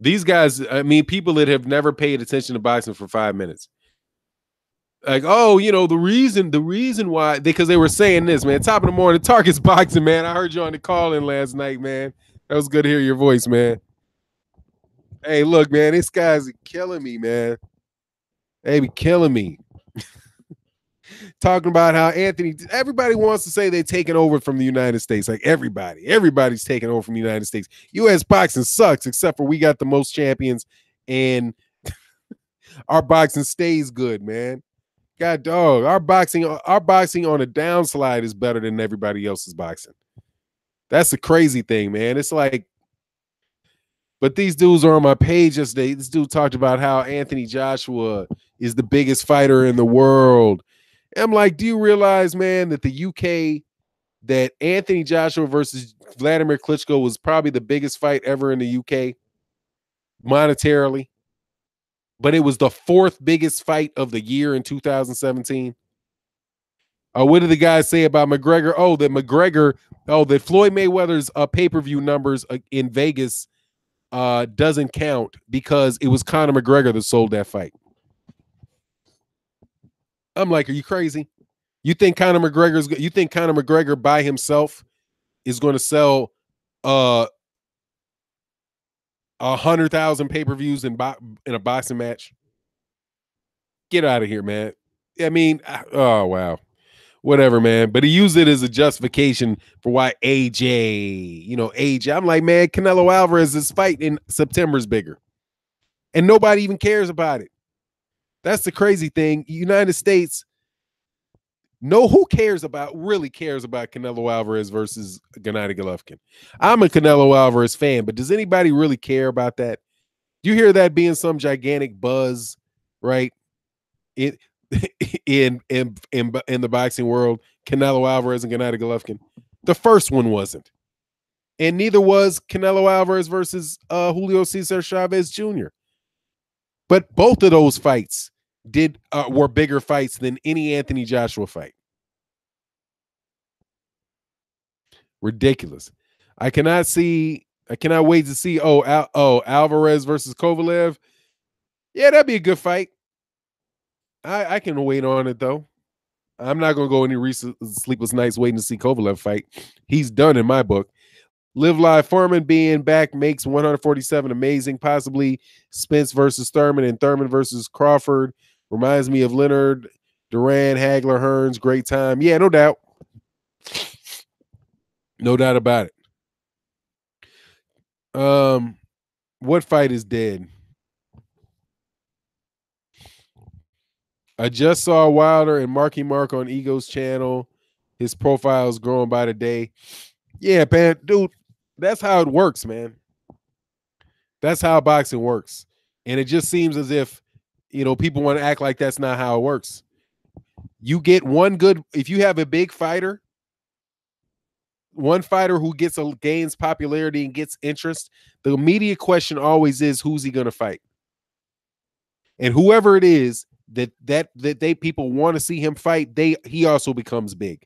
These guys, I mean, people that have never paid attention to boxing for 5 minutes. Like, oh, the reason why, because they were saying this, man. Top of the morning, Target's boxing, man. I heard you on the call in last night, man. That was good to hear your voice, man. Hey, look, man, this guy's killing me, man. They be killing me. Talking about how everybody wants to say they're taking over from the United States. Like everybody's taking over from the United States. U.S. boxing sucks, except for we got the most champions, and our boxing stays good, man. God dog, our boxing on a downslide is better than everybody else's boxing. That's the crazy thing, man. It's like, but these dudes are on my page yesterday. This dude talked about how Anthony Joshua is the biggest fighter in the world. And I'm like, do you realize, man, that the UK, that Anthony Joshua versus Vladimir Klitschko was probably the biggest fight ever in the UK monetarily? But it was the 4th biggest fight of the year in 2017. What did the guys say about McGregor? That Floyd Mayweather's pay-per-view numbers in Vegas doesn't count because it was Conor McGregor that sold that fight. I'm like, are you crazy? You think Conor McGregor by himself is going to sell 100,000 pay-per-views in a boxing match? Get out of here, man. I mean, oh wow. Whatever, man. But he used it as a justification for why AJ. I'm like, man, Canelo Alvarez's fight in September is bigger. And nobody even cares about it. That's the crazy thing. United States, who really cares about Canelo Alvarez versus Gennady Golovkin? I'm a Canelo Alvarez fan, but does anybody really care about that? Do you hear that being some gigantic buzz, right? In the boxing world, Canelo Alvarez and Gennady Golovkin. The first one wasn't, and neither was Canelo Alvarez versus Julio Cesar Chavez Jr. But both of those fights were bigger fights than any Anthony Joshua fight. Ridiculous. I cannot wait to see. Alvarez versus Kovalev. Yeah, that'd be a good fight. I can wait on it though. I'm not gonna go any sleepless nights waiting to see Kovalev fight. He's done in my book. Live Live Furman being back makes 147 amazing. Possibly Spence versus Thurman and Thurman versus Crawford. Reminds me of Leonard, Duran, Hagler, Hearns. Great time. Yeah, no doubt. No doubt about it. What fight is dead? I just saw Wilder and Marky Mark on Ego's channel. His profile is growing by the day. Yeah, man, dude, that's how it works, man. That's how boxing works. And it just seems as if, people want to act like that's not how it works. You get if you have a big fighter, one fighter who gains popularity and gets interest, the immediate question always is, who's he going to fight? And whoever it is that people want to see him fight, he also becomes big,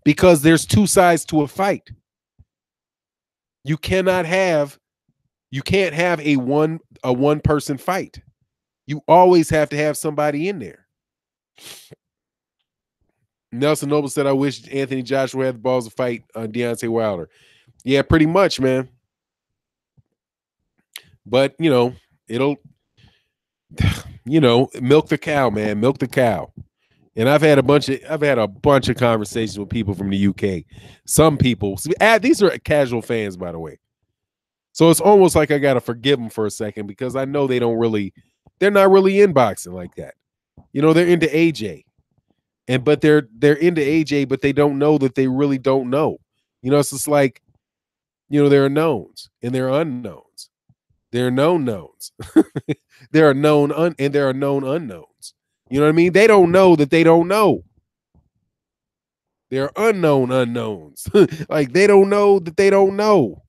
because there's two sides to a fight. You can't have a one person fight. You always have to have somebody in there. Nelson Noble said, I wish Anthony Joshua had the balls to fight Deontay Wilder. Yeah, pretty much, man. But, it'll, milk the cow, man. Milk the cow. And I've had a bunch of conversations with people from the UK. Some people, these are casual fans, by the way. So it's almost like I got to forgive them for a second, because I know they're not really in boxing like that. They're into AJ. But they're into AJ, but they don't know that they really don't know. It's just like, there are knowns and there are unknowns. There are known knowns. There are known and there are known unknowns. You know what I mean? They don't know that they don't know. There are unknown unknowns. Like, they don't know that they don't know.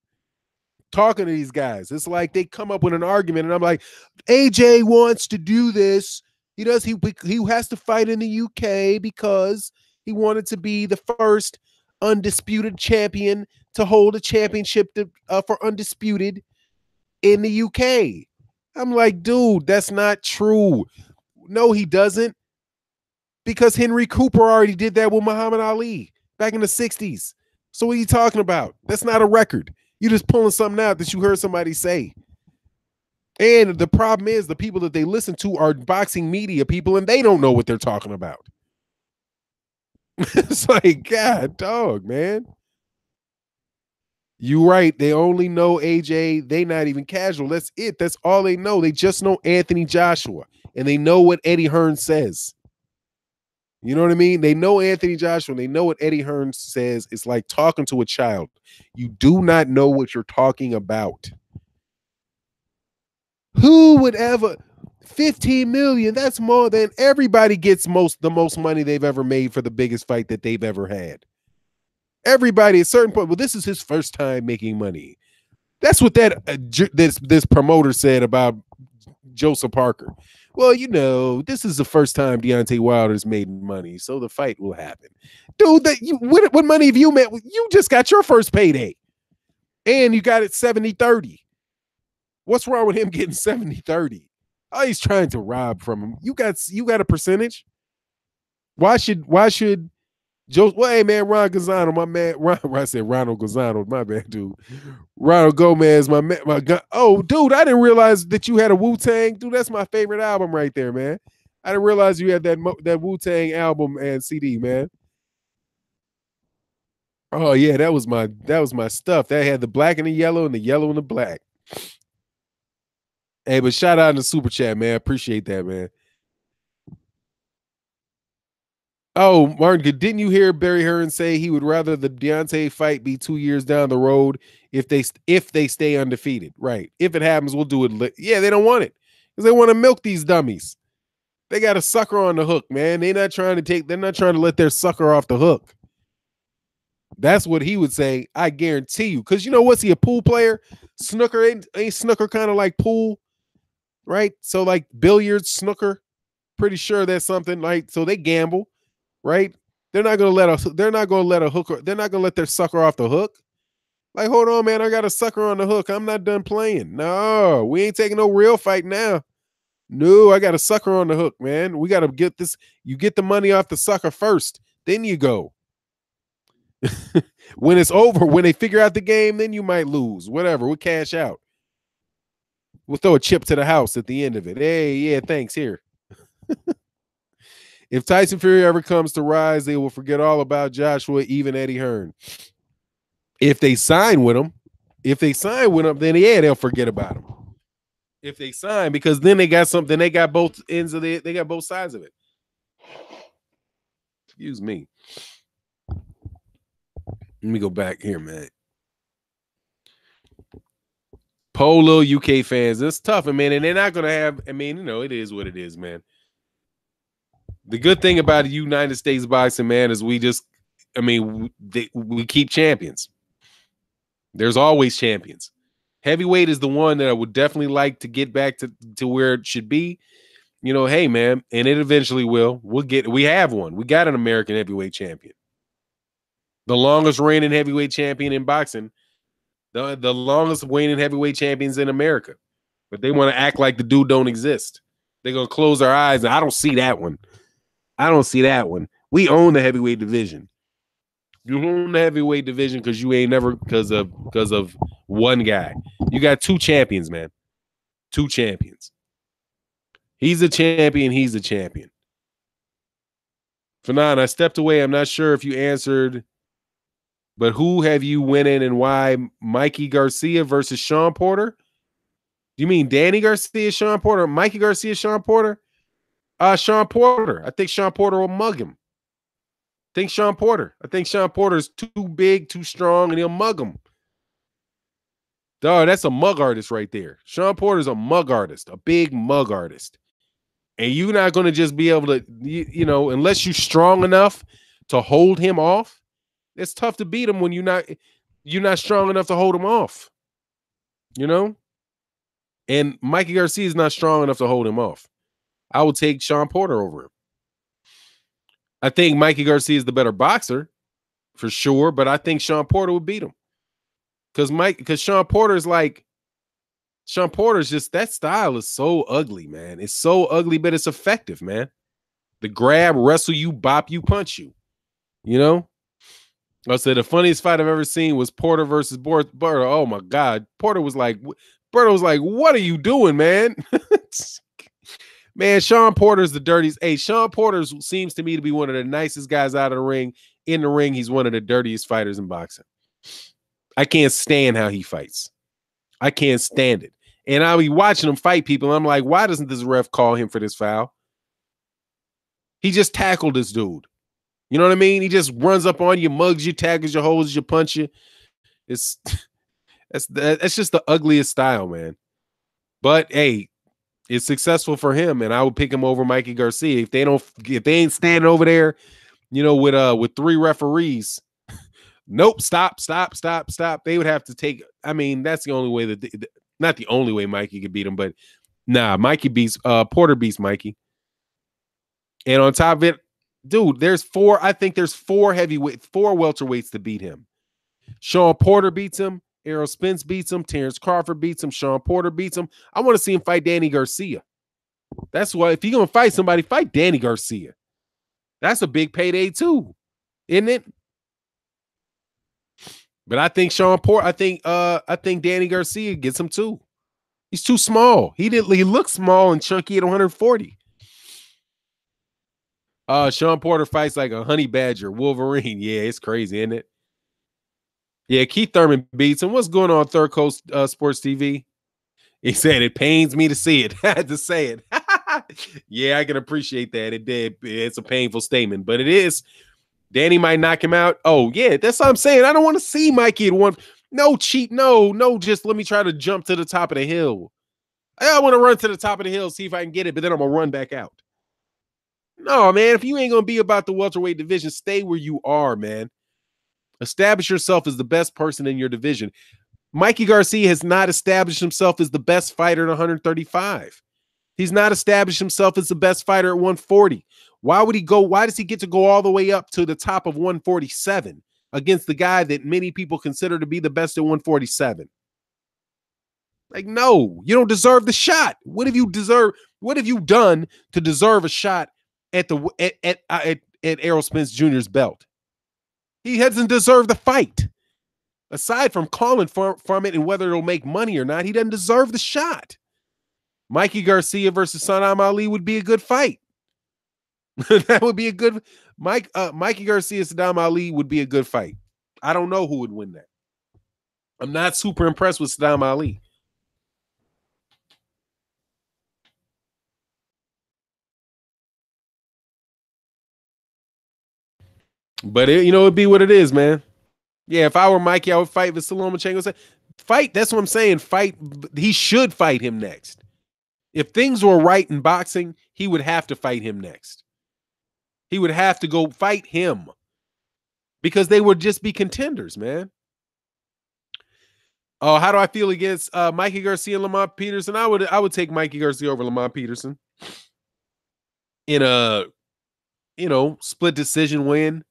Talking to these guys, it's like they come up with an argument, and I'm like, AJ wants to do this. He has to fight in the UK because He wanted to be the first undisputed champion to hold a championship for undisputed in the UK. I'm like, dude, that's not true. No, he doesn't. Because Henry Cooper already did that with Muhammad Ali back in the 60s. So what are you talking about? That's not a record. You're just pulling something out that you heard somebody say. And the problem is the people that they listen to are boxing media people, and they don't know what they're talking about. It's like, God, dog, man. You right. They only know AJ. They not even casual. That's it. That's all they know. They just know Anthony Joshua, and they know what Eddie Hearn says. You know what I mean? They know Anthony Joshua. They know what Eddie Hearn says. It's like talking to a child. You do not know what you're talking about. Who would ever 15 million? That's more than everybody gets the most money they've ever made for the biggest fight that they've ever had. Everybody at a certain point. Well, this is his first time making money. That's what this promoter said about Joseph Parker. Well, you know, this is the first time Deontay Wilder's made money, so the fight will happen. Dude, what money have you made? You just got your first payday, and you got it 70-30. What's wrong with him getting 70-30? Oh, he's trying to rob from him. You got a percentage. Why should Joe? Well, hey man, Ron Gonzalo, my man. I said Ronald Gonzalo, my bad, dude. Ronald Gomez, my man. Oh, dude, I didn't realize that you had a Wu-Tang. Dude, that's my favorite album right there, man. I didn't realize you had that Wu-Tang album and CD, man. Oh yeah, that was my stuff. That had the black and the yellow and the black. Hey, but shout out in the super chat, man. Appreciate that, man. Oh, Martin, didn't you hear Barry Hearn say he would rather the Deontay fight be 2 years down the road if they stay undefeated? Right. If it happens, we'll do it. Yeah, they don't want it because they want to milk these dummies. They got a sucker on the hook, man. They're not trying to let their sucker off the hook. That's what he would say. I guarantee you. Because you know what's he, a pool player? Snooker ain't snooker kind of like pool, right? So like billiards, snooker. Pretty sure that's something like, so they gamble. Right? They're not gonna let a hooker, they're not gonna let their sucker off the hook. Like, hold on, man, I got a sucker on the hook. I'm not done playing. No, we ain't taking no real fight now. No, I got a sucker on the hook, man. We gotta get this. You get the money off the sucker first, then you go. When it's over, when they figure out the game, then you might lose. Whatever, we'll cash out. We'll throw a chip to the house at the end of it. Hey, yeah, thanks. Here. If Tyson Fury ever comes to Rise, they will forget all about Joshua, even Eddie Hearn. If they sign with him, then yeah, they'll forget about him. If they sign, because then they got something, they got both ends of it, they got both sides of it. Excuse me. Let me go back here, man. Polo UK fans, it's tough, man, and they're not gonna have. I mean, you know, it is what it is, man. The good thing about the United States boxing, man, is we keep champions. There's always champions. Heavyweight is the one that I would definitely like to get back to where it should be. You know, hey, man, and it eventually will. We have one. We got an American heavyweight champion. The longest reigning heavyweight champion in boxing. The longest reigning heavyweight champions in America. But they want to act like the dude don't exist. They're going to close their eyes, and I don't see that one. We own the heavyweight division. You own the heavyweight division because you ain't never because of one guy. You got two champions, man. Two champions. He's a champion. He's a champion. Fanon, I stepped away. I'm not sure if you answered, but who have you winning and why? Mikey Garcia versus Sean Porter? You mean Danny Garcia, Sean Porter? Mikey Garcia, Sean Porter? Sean Porter. I think Sean Porter will mug him. I think Sean Porter is too big, too strong, and he'll mug him. Dog, that's a mug artist right there. Sean Porter's a mug artist, a big mug artist. And you're not going to just be able to, you know, unless you're strong enough to hold him off, it's tough to beat him when you're not strong enough to hold him off. You know? And Mikey Garcia is not strong enough to hold him off. I would take Sean Porter over him. I think Mikey Garcia is the better boxer for sure, but I think Sean Porter would beat him. Because Sean Porter's just, that style is so ugly, man. It's so ugly, but it's effective, man. The grab, wrestle you, bop you, punch you. You know? I said the funniest fight I've ever seen was Porter versus Berto. Oh my God. Berto was like, what are you doing, man? Man, Sean Porter's the dirtiest. Hey, Sean Porter seems to me to be one of the nicest guys out of the ring. In the ring, he's one of the dirtiest fighters in boxing. I can't stand how he fights. I can't stand it. And I'll be watching him fight people. And I'm like, why doesn't this ref call him for this foul? He just tackled this dude. You know what I mean? He just runs up on you, mugs you, tackles you, holds you, punch you. That's just the ugliest style, man. But hey, it's successful for him, and I would pick him over Mikey Garcia if they ain't standing over there, with 3 referees. Nope, stop. They would have to take. I mean, that's the only way not the only way Mikey could beat him, but nah, Porter beats Mikey. And on top of it, dude, I think there's 4 welterweights to beat him. Sean Porter beats him. Errol Spence beats him. Terrence Crawford beats him. Sean Porter beats him. I want to see him fight Danny Garcia. That's why if you're going to fight somebody, fight Danny Garcia. That's a big payday too, isn't it? But I think I think Danny Garcia gets him too. He's too small. He looks small and chunky at 140. Sean Porter fights like a honey badger, Wolverine. Yeah, it's crazy, isn't it? Yeah, Keith Thurman beats him. What's going on, Third Coast Sports TV? He said, it pains me to see it. I had to say it. Yeah, I can appreciate that. It did. It's a painful statement, but it is. Danny might knock him out. Oh, yeah, that's what I'm saying. I don't want to see Mikey at one. No, cheat. No, just let me try to jump to the top of the hill. I want to run to the top of the hill, see if I can get it, but then I'm going to run back out. No, man, if you ain't going to be about the welterweight division, stay where you are, man. Establish yourself as the best person in your division. Mikey Garcia has not established himself as the best fighter at 135. He's not established himself as the best fighter at 140. Why does he get to go all the way up to the top of 147 against the guy that many people consider to be the best at 147? Like, no, you don't deserve the shot. What have you done to deserve a shot at Errol Spence Jr.'s belt? He hasn't deserved the fight. Aside from calling from it and whether it'll make money or not, he doesn't deserve the shot. Mikey Garcia versus Saddam Ali would be a good fight. That would be a good Mikey Garcia Saddam Ali would be a good fight. I don't know who would win that. I'm not super impressed with Saddam Ali. But it'd be what it is, man. Yeah, if I were Mikey, I would fight Vasyl Lomachenko. Fight, that's what I'm saying. Fight. He should fight him next. If things were right in boxing, he would have to fight him next. He would have to go fight him because they would just be contenders, man. Oh, how do I feel against Mikey Garcia and Lamont Peterson? I would take Mikey Garcia over Lamont Peterson in a split decision win.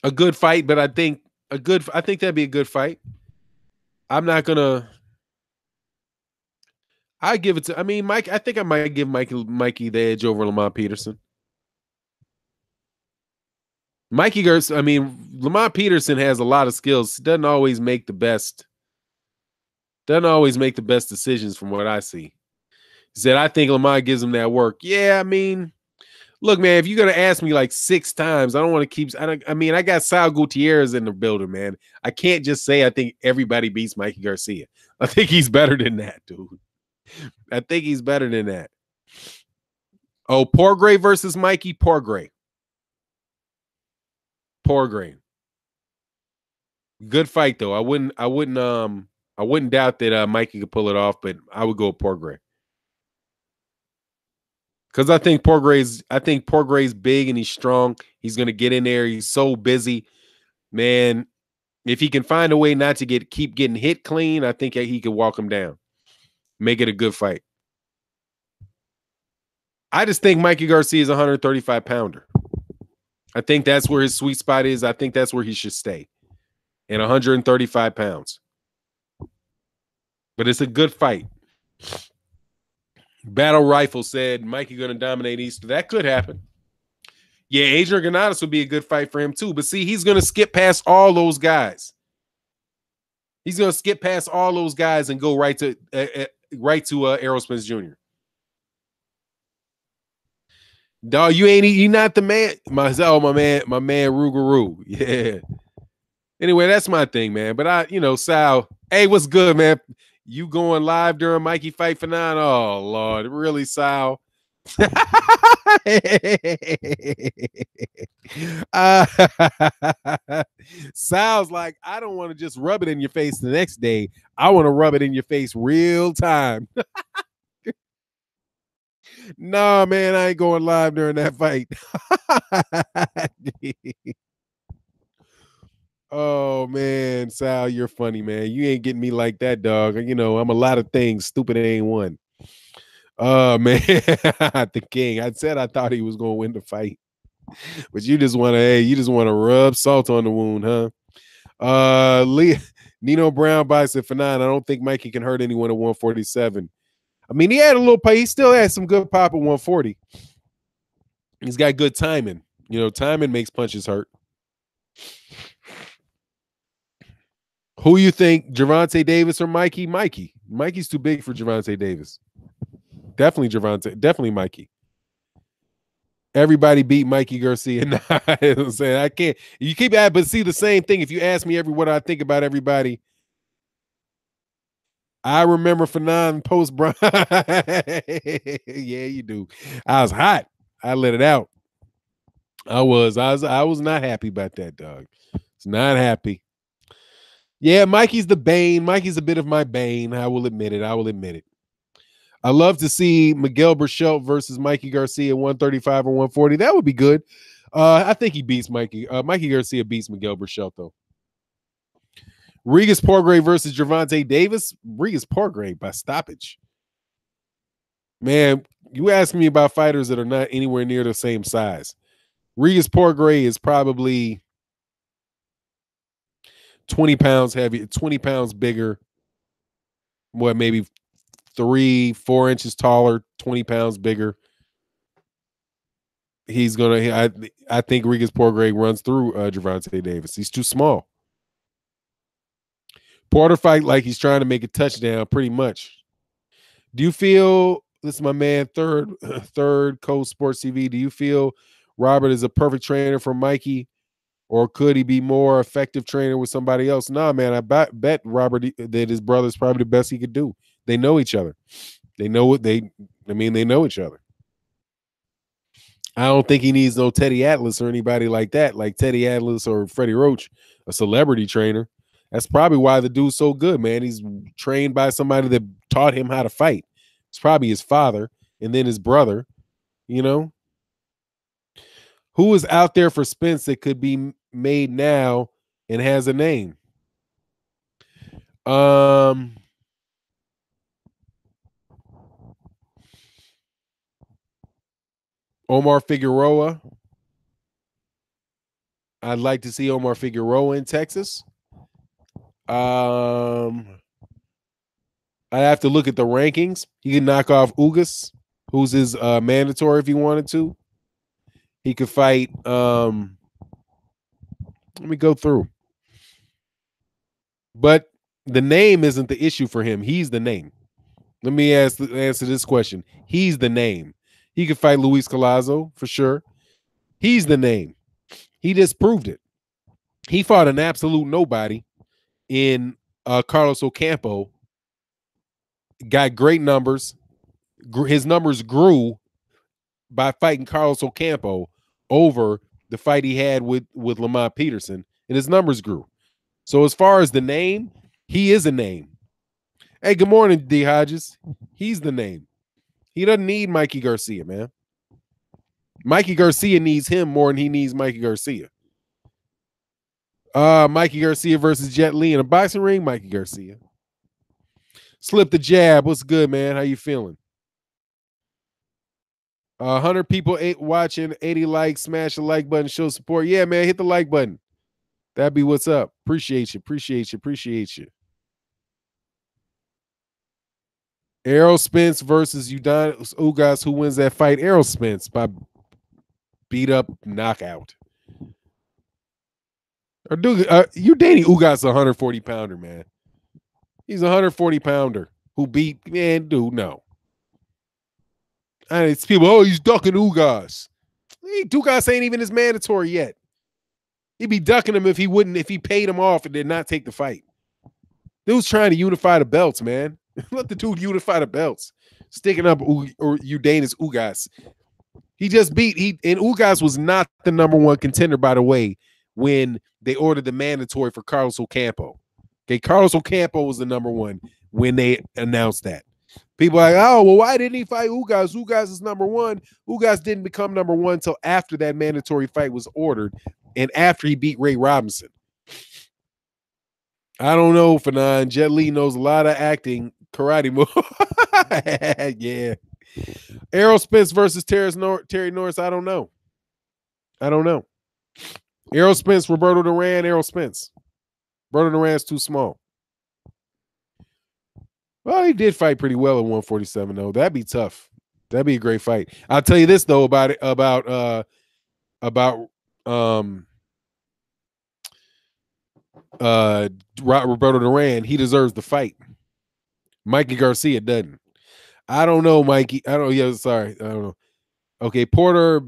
A good fight, but I think that'd be a good fight. I'm not gonna. I give it to. I mean, Mike. I think I might give Mikey the edge over Lamont Peterson. Lamont Peterson has a lot of skills. Doesn't always make the best decisions from what I see. He said, I think Lamont gives him that work. Yeah, I mean, look, man, if you're going to ask me like 6 times, I don't want to keep. I got Sal Gutierrez in the building, man. I can't just say I think everybody beats Mikey Garcia. I think he's better than that, dude. I think he's better than that. Oh, Porgray versus Mikey. Porgray. Good fight though. I wouldn't doubt that Mikey could pull it off, but I would go with Porgray. Because I think Porgray's big and he's strong. He's gonna get in there. He's so busy, man. If he can find a way not to keep getting hit clean, I think he could walk him down. Make it a good fight. I just think Mikey Garcia is a 135 pounder. I think that's where his sweet spot is. I think that's where he should stay, at 135 pounds. But it's a good fight. Battle Rifle said Mikey going to dominate Easter. That could happen. Yeah, Adrian Granados would be a good fight for him too. But see, he's going to skip past all those guys. He's going to skip past all those guys and go right to Errol Spence Jr. Dog, you not the man. My man Rougarou. Yeah. Anyway, that's my thing, man. But Sal, hey, what's good, man? You going live during Mikey Fight for 9? Oh, Lord. Really, Sal? Sal's like, I don't want to just rub it in your face the next day. I want to rub it in your face real time. Nah, man, I ain't going live during that fight. Oh man, Sal, you're funny, man. You ain't getting me like that, dog. I'm a lot of things. Stupid ain't one. Oh man, the king. I said I thought he was gonna win the fight, but you just want to rub salt on the wound, huh? Nino Brown buys it for 9. I don't think Mikey can hurt anyone at 147. I mean, he had a little pop. He still had some good pop at 140. He's got good timing. Timing makes punches hurt. Who you think, Gervonta Davis or Mikey? Mikey. Mikey's too big for Gervonta Davis. Definitely Mikey. Everybody beat Mikey Garcia. Nah, I'm saying I can't. You keep at, but see the same thing. If you ask me what I think about everybody, I remember for 9 post Brian. Yeah, you do. I was hot. I let it out. I was not happy about that, dog. It's not happy. Yeah, Mikey's the bane. Mikey's a bit of my bane. I will admit it. I love to see Miguel Berchelt versus Mikey Garcia 135 or 140. That would be good. I think he beats Mikey. Mikey Garcia beats Miguel Berchelt, though. Regis Porgray versus Gervonta Davis. Regis Porgray by stoppage. Man, you ask me about fighters that are not anywhere near the same size. Regis Porgray is probably 20 pounds heavy, 20 pounds bigger. What, maybe 3-4 inches taller, 20 pounds bigger. He's gonna. I think Regis Porgray runs through Gervonta Davis. He's too small. Porter fight like he's trying to make a touchdown, pretty much. Do you feel, this is my man, third Coast Sports TV, do you feel Robert is a perfect trainer for Mikey, or could he be more effective trainer with somebody else? Nah, man, I bet Robert that his brother's probably the best he could do. They know each other. They know each other. I don't think he needs no Teddy Atlas or anybody like that, like Teddy Atlas or Freddie Roach, a celebrity trainer. That's probably why the dude's so good, man. He's trained by somebody that taught him how to fight. It's probably his father and then his brother, Who is out there for Spence that could be made now and has a name? Omar Figueroa. I'd like to see Omar Figueroa in Texas. I have to look at the rankings. He can knock off Ugas, who's his mandatory if he wanted to. He could fight. Let me go through. But the name isn't the issue for him. He's the name. Let me answer this question. He's the name. He could fight Luis Collazo for sure. He's the name. He just proved it. He fought an absolute nobody in Carlos Ocampo. Got great numbers. His numbers grew by fighting Carlos Ocampo over the fight he had with Lamont Peterson, and his numbers grew. So as far as the name, he is a name. Hey, good morning, D. Hodges. He's the name. He doesn't need Mikey Garcia, man. Mikey Garcia needs him more than he needs Mikey Garcia. Mikey Garcia versus Jet Li in a boxing ring. Mikey Garcia. Slip the jab. What's good, man? How you feeling? 100 people watching, 80 likes. Smash the like button, show support. Yeah, man, hit the like button. That'd be what's up. Appreciate you. Appreciate you. Appreciate you. Errol Spence versus Udonis Ugas. Who wins that fight? Errol Spence by beat up knockout. Or you dating Ugas, a 140 pounder, man. He's a 140 pounder who beat, man, dude, no. And it's people, oh, he's ducking Ugas. Ugas ain't even his mandatory yet. He'd be ducking him if he paid him off and did not take the fight. Dude's trying to unify the belts, man. Let the dude unify the belts. Sticking up or Udonis Ugas. He just and Ugas was not the number one contender, by the way, when they ordered the mandatory for Carlos Ocampo. Okay, Carlos Ocampo was the number one when they announced that. People are like, oh, well, why didn't he fight Ugas? Ugas is number one. Ugas didn't become number one until after that mandatory fight was ordered and after he beat Ray Robinson. I don't know, Fanon. Jet Li knows a lot of acting karate moves. Yeah. Errol Spence versus Terry Norris. I don't know. Errol Spence, Roberto Duran, Errol Spence. Roberto Duran's too small. Well, he did fight pretty well at 147, though. That'd be tough. That'd be a great fight. I'll tell you this though about Roberto Duran. He deserves the fight. Mikey Garcia doesn't. I don't know, Mikey. I don't. Yeah, sorry. I don't know. Okay, Porter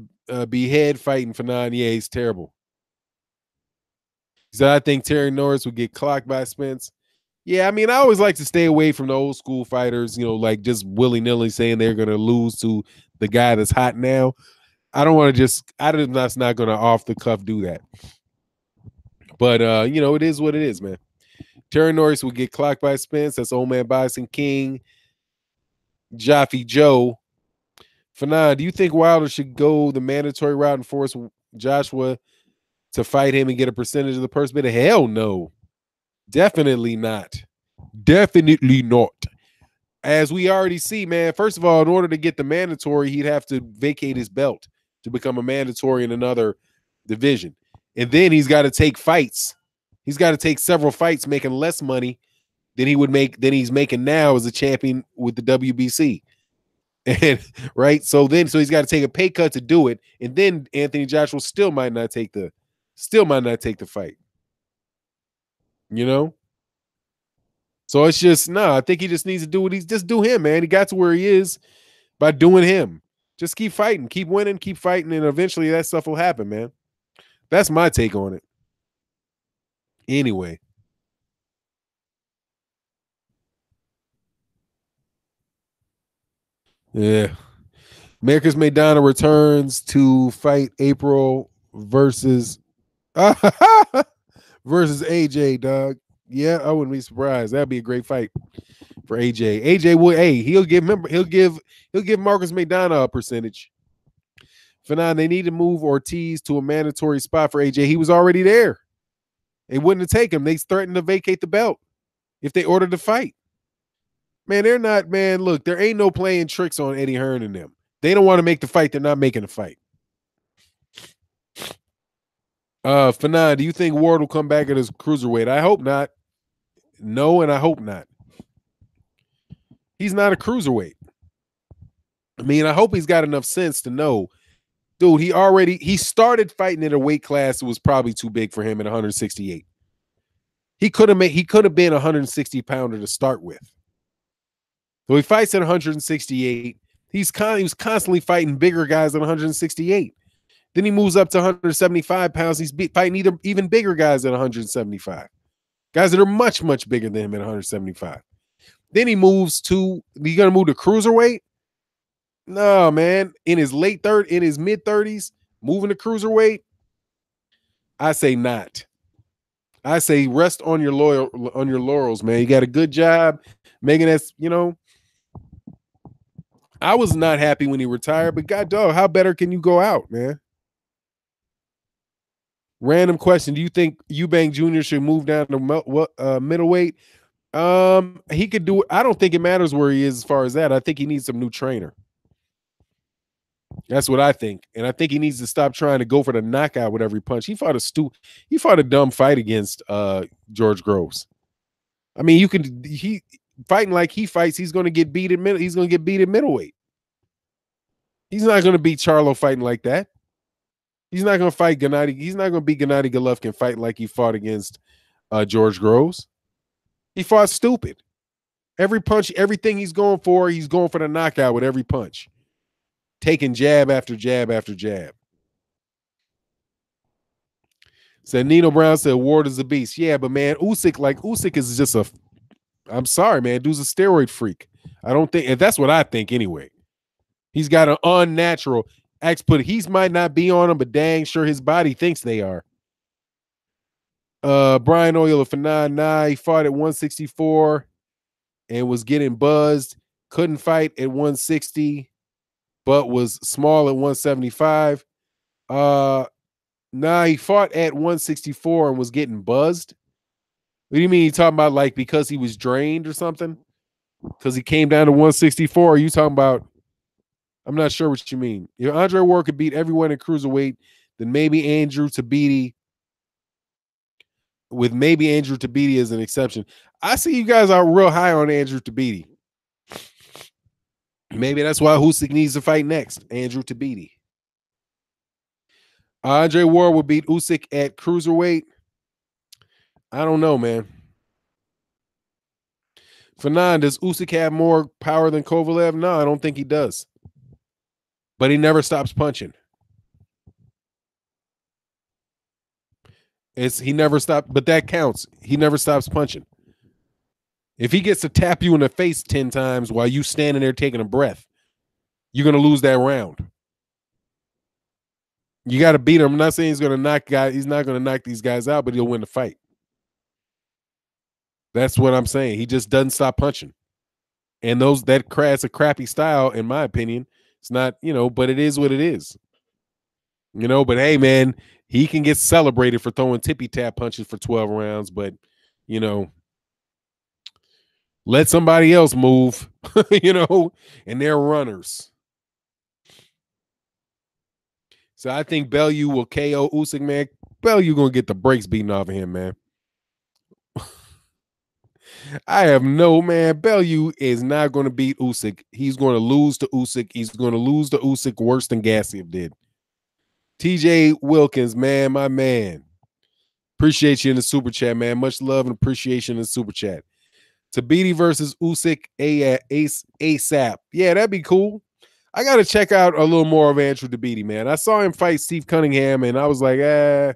behead fighting for 9. Yeah, he's terrible. He said, I think Terry Norris would get clocked by Spence. Yeah, I mean, I always like to stay away from the old school fighters, like just willy-nilly saying they're going to lose to the guy that's hot now. I don't want to I'm not going to off the cuff do that. But, it is what it is, man. Terry Norris would get clocked by Spence. That's Old Man Bison King. Jaffe Joe. Fanon, do you think Wilder should go the mandatory route and force Joshua to fight him and get a percentage of the purse bid? Hell no. Definitely not. Definitely not. As we already see, man, first of all, in order to get the mandatory, he'd have to vacate his belt to become a mandatory in another division. And then he's got to take fights. He's got to take several fights making less money than he's making now as a champion with the WBC. And right. So he's got to take a pay cut to do it. And then Anthony Joshua still might not take the fight. So it's just I think he just needs to do what he's just do him, man. He got to where he is by doing him. Just keep fighting, keep winning, keep fighting, and eventually that stuff will happen, man. That's my take on it. Anyway. Yeah. America's Maidana returns to fight April versus AJ, dog. Yeah, I wouldn't be surprised. That'd be a great fight for AJ. AJ would, he'll give Marcus Maidana a percentage. For now, they need to move Ortiz to a mandatory spot for AJ. He was already there. They wouldn't have taken him. They threatened to vacate the belt if they ordered the fight. Man, they're not, man, look, there ain't no playing tricks on Eddie Hearn and them. They don't want to make the fight. They're not making the fight. Fanon, do you think Ward will come back at his cruiserweight? I hope not. No, and I hope not. He's not a cruiserweight. I mean, I hope he's got enough sense to know. Dude, he started fighting in a weight class that was probably too big for him at 168. He could have been a 160 pounder to start with. So he fights at 168. He was constantly fighting bigger guys at 168. Then he moves up to 175 pounds. He's fighting even bigger guys at 175. Guys that are much, much bigger than him at 175. Then he moves to, he's going to move to cruiserweight? No, man. In his mid-30s, moving to cruiserweight? I say not. I say rest on your laurels, man. You got a good job making that, I was not happy when he retired, but God dog, how better can you go out, man? Random question. Do you think Eubank Jr. should move down to middleweight? He could do it. I don't think it matters where he is as far as that. I think he needs some new trainer. That's what I think. And I think he needs to stop trying to go for the knockout with every punch. He fought a dumb fight against George Groves. I mean, he fighting like he fights, he's gonna get beat in middleweight. He's not gonna beat Charlo fighting like that. He's not gonna fight Gennady. He's not gonna beat Gennady Golovkin fighting like he fought against George Groves. He fought stupid. Every punch, everything he's going for the knockout with every punch. Taking jab after jab after jab. Said Nino Brown said Ward is a beast. Yeah, but man, Usyk is just I'm sorry, man. Dude's a steroid freak. I don't think, and that's what I think anyway. He's got an unnatural he might not be on him, but dang sure his body thinks they are. Brian Oyler for 9-9. He fought at 164 and was getting buzzed. Couldn't fight at 160, but was small at 175. He fought at 164 and was getting buzzed. What do you mean? You talking about like because he was drained or something? Because he came down to 164? Are you talking about? I'm not sure what you mean. If Andre Ward could beat everyone in cruiserweight, then maybe Andrew Tabiti, with maybe Andrew Tabiti as an exception. I see you guys are real high on Andrew Tabiti. Maybe that's why Usyk needs to fight next. Andrew Tabiti. Andre Ward will beat Usyk at cruiserweight. I don't know, man. Fanon, does Usyk have more power than Kovalev? No, I don't think he does. But he never stops punching. He never stopped, but that counts. He never stops punching. If he gets to tap you in the face 10 times while you standing there taking a breath, you're going to lose that round. You got to beat him. I'm not saying he's not going to knock these guys out, but he'll win the fight. That's what I'm saying. He just doesn't stop punching. And that's a crappy style, in my opinion. It's not, but it is what it is. But hey, man, he can get celebrated for throwing tippy-tap punches for 12 rounds, but, let somebody else move, and they're runners. So I think Bellew will KO Usyk, man. Bellew going to get the brakes beaten off of him, man. I have Bellew is not going to beat Usyk. He's going to lose to Usyk. He's going to lose to Usyk worse than Garcia did. TJ Wilkins, man, my man. Appreciate you in the super chat, man. Much love and appreciation in the super chat. Tabiti versus Usyk ASAP. Yeah, that'd be cool. I got to check out a little more of Andrew Tabiti, man. I saw him fight Steve Cunningham, and I was like, I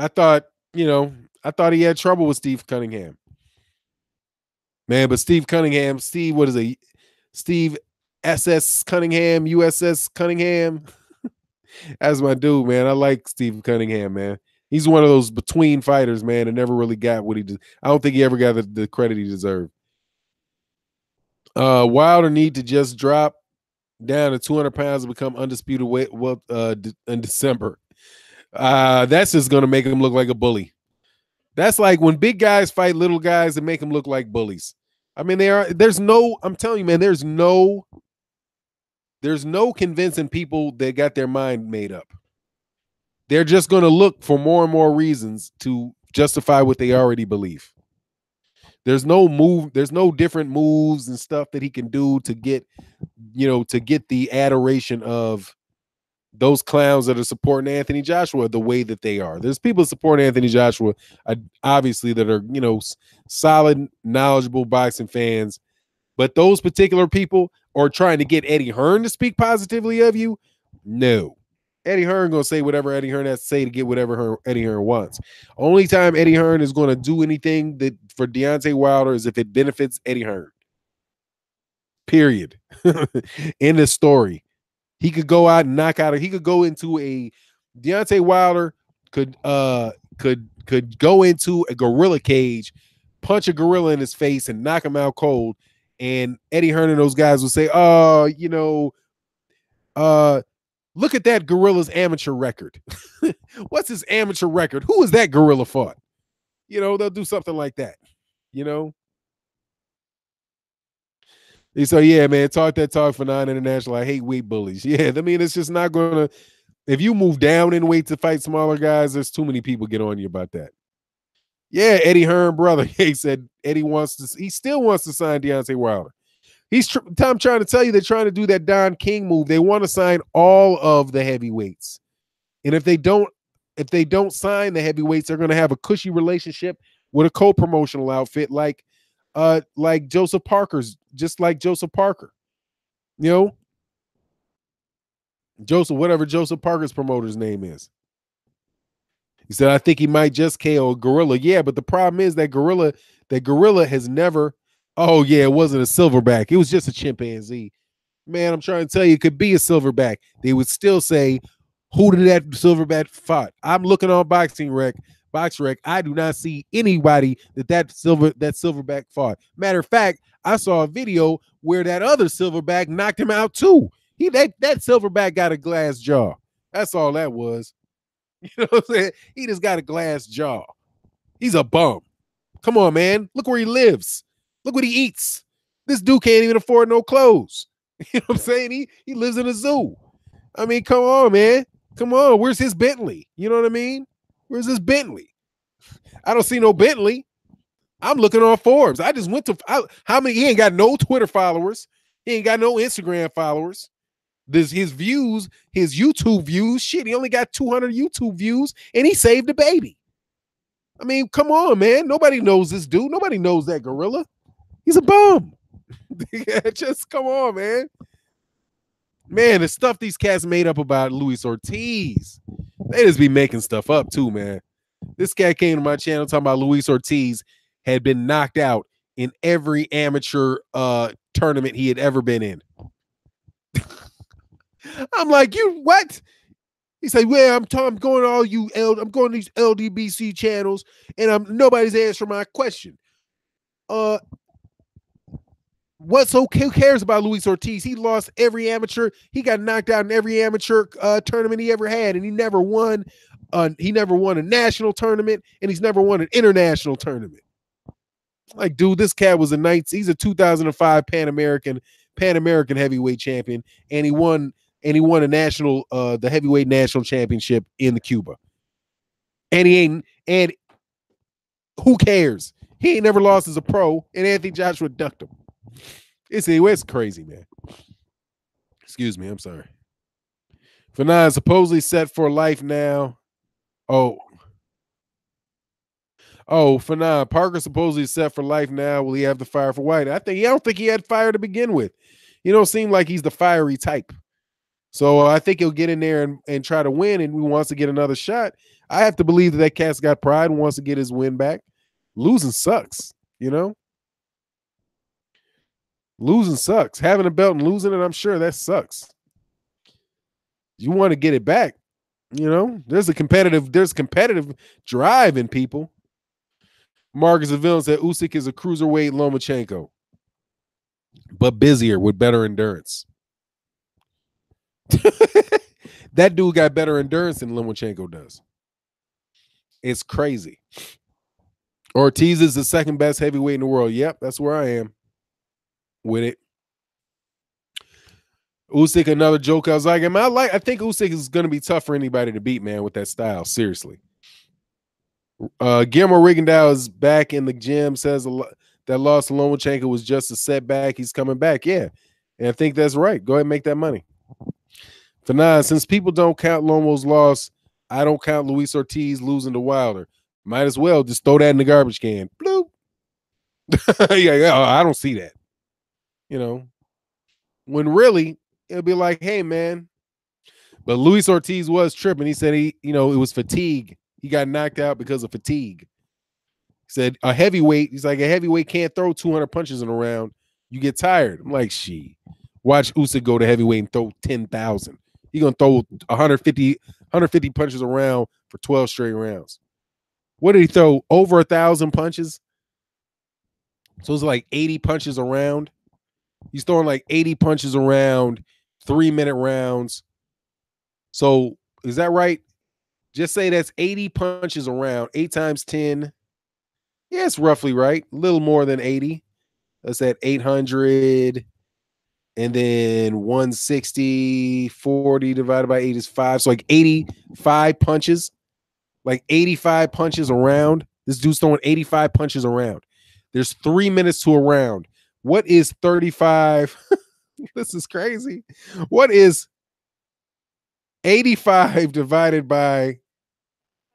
thought he had trouble with Steve Cunningham. Man, but Steve SS Cunningham, USS Cunningham. That's my dude, man. I like Steve Cunningham, man. He's one of those between fighters, man, and never really got what he did. I don't think he ever got the credit he deserved. Wilder need to just drop down to 200 pounds and become undisputed weight in December. That's just going to make him look like a bully. That's like when big guys fight little guys and make them look like bullies. I mean, I'm telling you, man, there's no convincing people that got their mind made up. They're just going to look for more and more reasons to justify what they already believe. There's no different moves and stuff that he can do to get the adoration of those clowns that are supporting Anthony Joshua the way that they are. There's people supporting Anthony Joshua, obviously, that are, solid, knowledgeable boxing fans. But those particular people are trying to get Eddie Hearn to speak positively of you. No. Eddie Hearn going to say whatever Eddie Hearn has to say to get whatever Eddie Hearn wants. Only time Eddie Hearn is going to do anything that for Deontay Wilder is if it benefits Eddie Hearn. Period. End of story. He could go out and knock out. He could go into Deontay Wilder could go into a gorilla cage, punch a gorilla in his face, and knock him out cold. And Eddie Hearn and those guys will say, look at that gorilla's amateur record. What's his amateur record? Who is that gorilla fought? They'll do something like that. So yeah, man, talk that talk for Nine International. I hate weight bullies. Yeah, I mean, it's just not gonna. If you move down in weight to fight smaller guys, there's too many people get on you about that. Yeah, Eddie Hearn, brother. He said Eddie wants to. He still wants to sign Deontay Wilder. I'm trying to tell you, they're trying to do that Don King move. They want to sign all of the heavyweights, and if they don't sign the heavyweights, they're going to have a cushy relationship with a co-promotional outfit like Joseph Parker's, just like Joseph Parker. You know, whatever Joseph Parker's promoter's name is. He said, I think he might just KO a gorilla. Yeah, but the problem is that gorilla has never. Oh, yeah, it wasn't a silverback. It was just a chimpanzee. Man, I'm trying to tell you, it could be a silverback. They would still say, who did that silverback fight? I'm looking on BoxRec. I do not see anybody that silverback fought. Matter of fact, I saw a video where that other silverback knocked him out too. That silverback got a glass jaw. That's all that was. You know what I'm saying? He just got a glass jaw. He's a bum. Come on, man. Look where he lives. Look what he eats. This dude can't even afford no clothes. You know what I'm saying? He lives in a zoo. I mean, come on, man. Come on. Where's his Bentley? You know what I mean? Where's his Bentley? I don't see no Bentley. I'm looking on Forbes. I just went to how many? He ain't got no Twitter followers. He ain't got no Instagram followers. His views, his YouTube views, shit, he only got 200 YouTube views, and he saved a baby. I mean, come on, man. Nobody knows this dude. Nobody knows that gorilla. He's a bum. Just come on, man. Man, the stuff these cats made up about Luis Ortiz, they just be making stuff up too, man. This cat came to my channel talking about Luis Ortiz had been knocked out in every amateur tournament he had ever been in. I'm like, you what? He said, well, I'm going to these LDBC channels, and nobody's answering my question. Who cares about Luis Ortiz? He lost every amateur. He got knocked out in every amateur tournament he ever had, and he never won. He never won a national tournament, and he's never won an international tournament. Like, dude, this cat was he's a 2005 Pan American heavyweight champion, and he won a national the heavyweight national championship in Cuba. And who cares? He ain't never lost as a pro, and Anthony Joshua ducked him. It's crazy, man. Excuse me, I'm sorry. Fanon supposedly set for life now. Fanon, Parker supposedly set for life now. Will he have the fire for White? I don't think he had fire to begin with. He don't seem like he's the fiery type. So I think he'll get in there and try to win, and he wants to get another shot. I have to believe that cat's got pride and wants to get his win back. Losing sucks, you know? Losing sucks. Having a belt and losing it, I'm sure that sucks. You want to get it back, you know? There's competitive drive in people. Marcus Avila said Usyk is a cruiserweight Lomachenko, but busier with better endurance. That dude got better endurance than Lomachenko does. It's crazy. Ortiz is the second best heavyweight in the world. Yep, that's where I am with it. Usyk, another joke. I was like, I think Usyk is going to be tough for anybody to beat, man, with that style. Seriously. Guillermo Rigondeaux is back in the gym. Says that loss to Lomachenko was just a setback. He's coming back. Yeah, and I think that's right. Go ahead and make that money. For now, since people don't count Lomo's loss, I don't count Luis Ortiz losing to Wilder. Might as well just throw that in the garbage can. Bloop. Yeah, I don't see that. You know, when really it'll be like, hey, man. But Luis Ortiz was tripping. He said it was fatigue. He got knocked out because of fatigue. He said a heavyweight can't throw 200 punches in a round. You get tired. I'm like, watch Usyk go to heavyweight and throw 10,000. He's going to throw 150 punches around for 12 straight rounds. What did he throw? Over 1,000 punches? So it's like 80 punches a round. He's throwing like 80 punches around, 3-minute rounds. So is that right? Just say that's 80 punches around, 8 times 10. Yeah, it's roughly right. A little more than 80. That's at 800. And then 160, 40 divided by 8 is 5. So like 85 punches. Like 85 punches around. This dude's throwing 85 punches around. There's 3 minutes to a round. What is 35? This is crazy. What is 85 divided by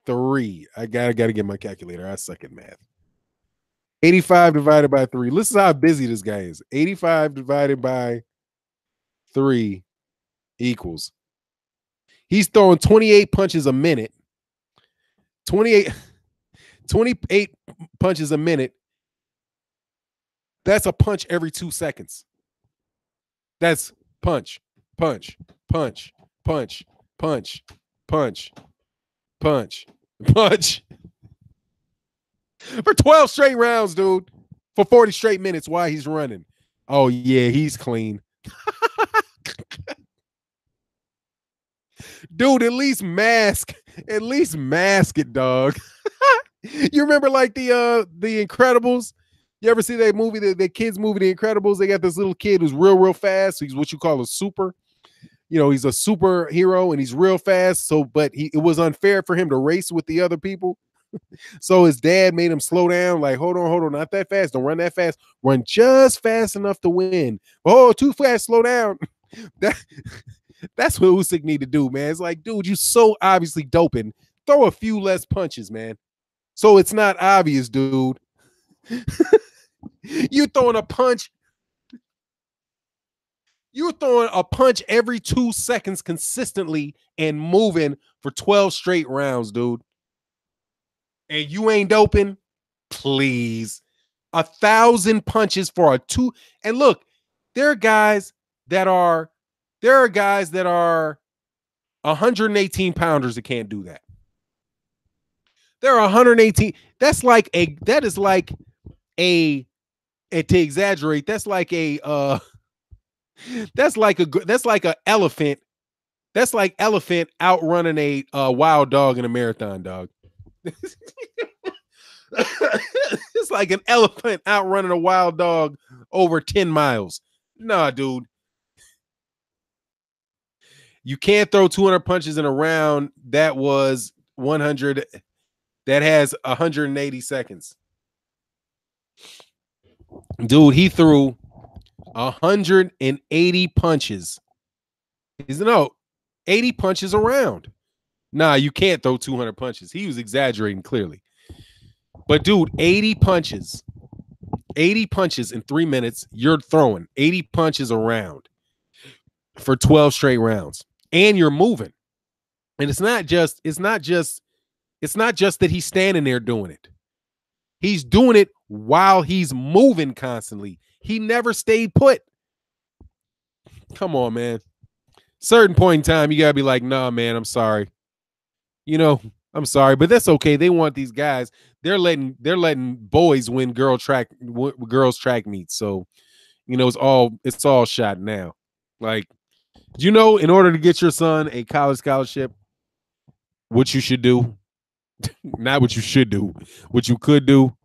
3? I gotta get my calculator. I suck at math. 85 divided by 3. Listen to how busy this guy is. 85 divided by 3 equals. He's throwing 28 punches a minute. 28 punches a minute. That's a punch every 2 seconds. That's punch, punch, punch, punch, punch, punch, punch, punch. For 12 straight rounds, dude. For 40 straight minutes while he's running. Oh, yeah, he's clean. Dude, at least mask it, dog. You remember like the Incredibles? You ever see that movie, the kids movie, The Incredibles? They got this little kid who's real fast. He's what you call a super. You know, he's a superhero and he's real fast. So, but it was unfair for him to race with the other people. So his dad made him slow down. Like, hold on, not that fast. Don't run that fast. Run just fast enough to win. Oh, too fast. Slow down. That's what Usyk need to do, man. It's like, dude, you so obviously doping. Throw a few less punches, man. So it's not obvious, dude. You're throwing a punch. You're throwing a punch every 2 seconds consistently and moving for 12 straight rounds, dude. And you ain't doping? Please. 1,000 punches for a 2. And look, there are guys that are 118 pounders that can't do that. There are 118. To exaggerate, that's like a elephant. That's like elephant outrunning a wild dog in a marathon, dog. It's like an elephant outrunning a wild dog over 10 miles. Nah, dude. You can't throw 200 punches in a round. That was 100. That has 180 seconds. Dude, he threw 180 punches. 80 punches around. Nah, you can't throw 200 punches. He was exaggerating clearly. But dude, 80 punches in 3 minutes. You're throwing 80 punches around for 12 straight rounds. And you're moving. And it's not just that he's standing there doing it. He's doing it while he's moving constantly. He never stayed put. Come on, man. Certain point in time, you gotta be like, nah, man, I'm sorry. You know, I'm sorry, but that's okay. They want these guys. They're letting boys win girls track meets. So, you know, it's all shot now. Like, you know, in order to get your son a college scholarship, what you should do, not what you should do, what you could do.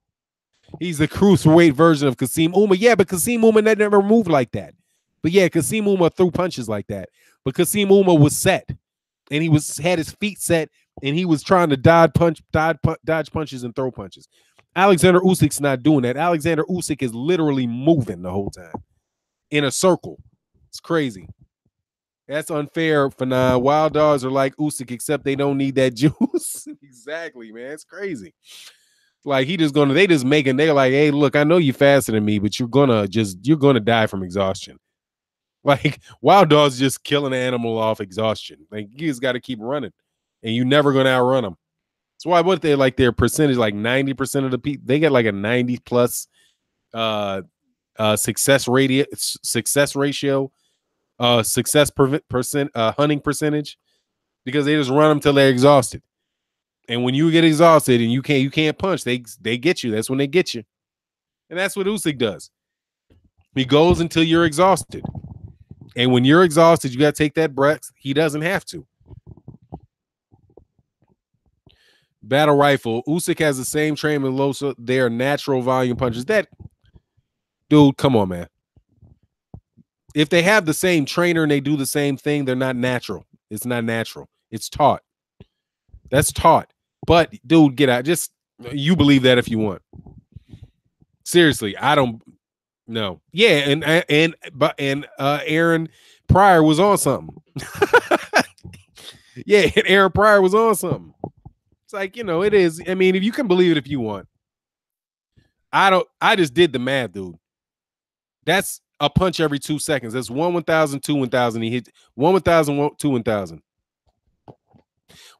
He's the cruiserweight version of Kasim Uma. Yeah, but Kasim Uma never moved like that. But yeah, Kasim Uma threw punches like that. But Kasim Uma was set, and he had his feet set, and he was trying to dodge punches and throw punches. Alexander Usyk's not doing that. Alexander Usyk is literally moving the whole time in a circle. It's crazy. That's unfair, Fanon. Wild dogs are like Usyk, except they don't need that juice. Exactly, man. It's crazy. Like they're like, hey, look, I know you're faster than me, but you're gonna die from exhaustion. Like wild dogs just kill an animal off exhaustion. Like you just got to keep running, and you're never gonna outrun them. That's why their percentage, like 90% of the people, they get like a 90 plus success ratio, hunting percentage, because they just run them till they're exhausted. And when you get exhausted and you can't punch, they get you. That's when they get you. And that's what Usyk does. He goes until you're exhausted. And when you're exhausted, you got to take that breath. He doesn't have to. Battle rifle. Usyk has the same training as Losa. They are natural volume punches. Dude, come on, man. If they have the same trainer and they do the same thing, they're not natural. It's not natural. It's taught. That's taught. But dude, get out. Just you believe that if you want. Seriously, I don't know. Yeah, and Aaron Pryor was on something. Yeah, and Aaron Pryor was on something. It's like, it is. I mean, if you can believe it if you want. I just did the math, dude. That's a punch every 2 seconds. That's 1,000, 2 1,000. He hit 1,000, 2 1,000.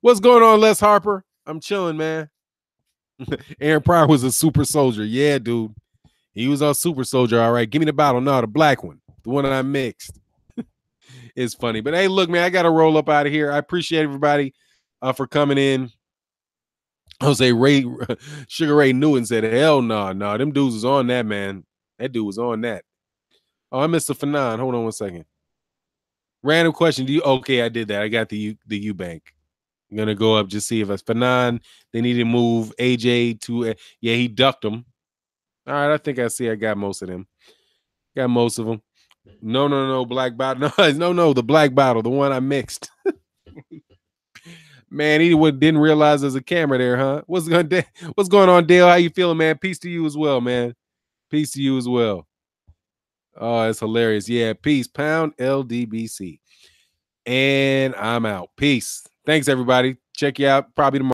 What's going on, Les Harper? I'm chilling, man. Aaron Pryor was a super soldier. Yeah, dude. He was a super soldier. All right. Give me the bottle. No, the black one. The one that I mixed. It's funny. But hey, look, man, I got to roll up out of here. I appreciate everybody for coming in. Jose Sugar Ray Newton said, hell no, them dudes was on that, man. That dude was on that. Oh, I missed a Fanon. Hold on 1 second. Random question. Okay, I did that. I got the Eubank. I'm gonna go up, just see if it's Fanon. They need to move AJ to yeah, he ducked them. All right, I think I got most of them. Got most of them. No, black bottle. No, the black bottle, the one I mixed. Man, he didn't realize there's a camera there, huh? What's going on, Dale? How you feeling, man? Peace to you as well, man. Peace to you as well. Oh, it's hilarious. Yeah, peace. Pound LDBC. And I'm out. Peace. Thanks, everybody. Check you out probably tomorrow.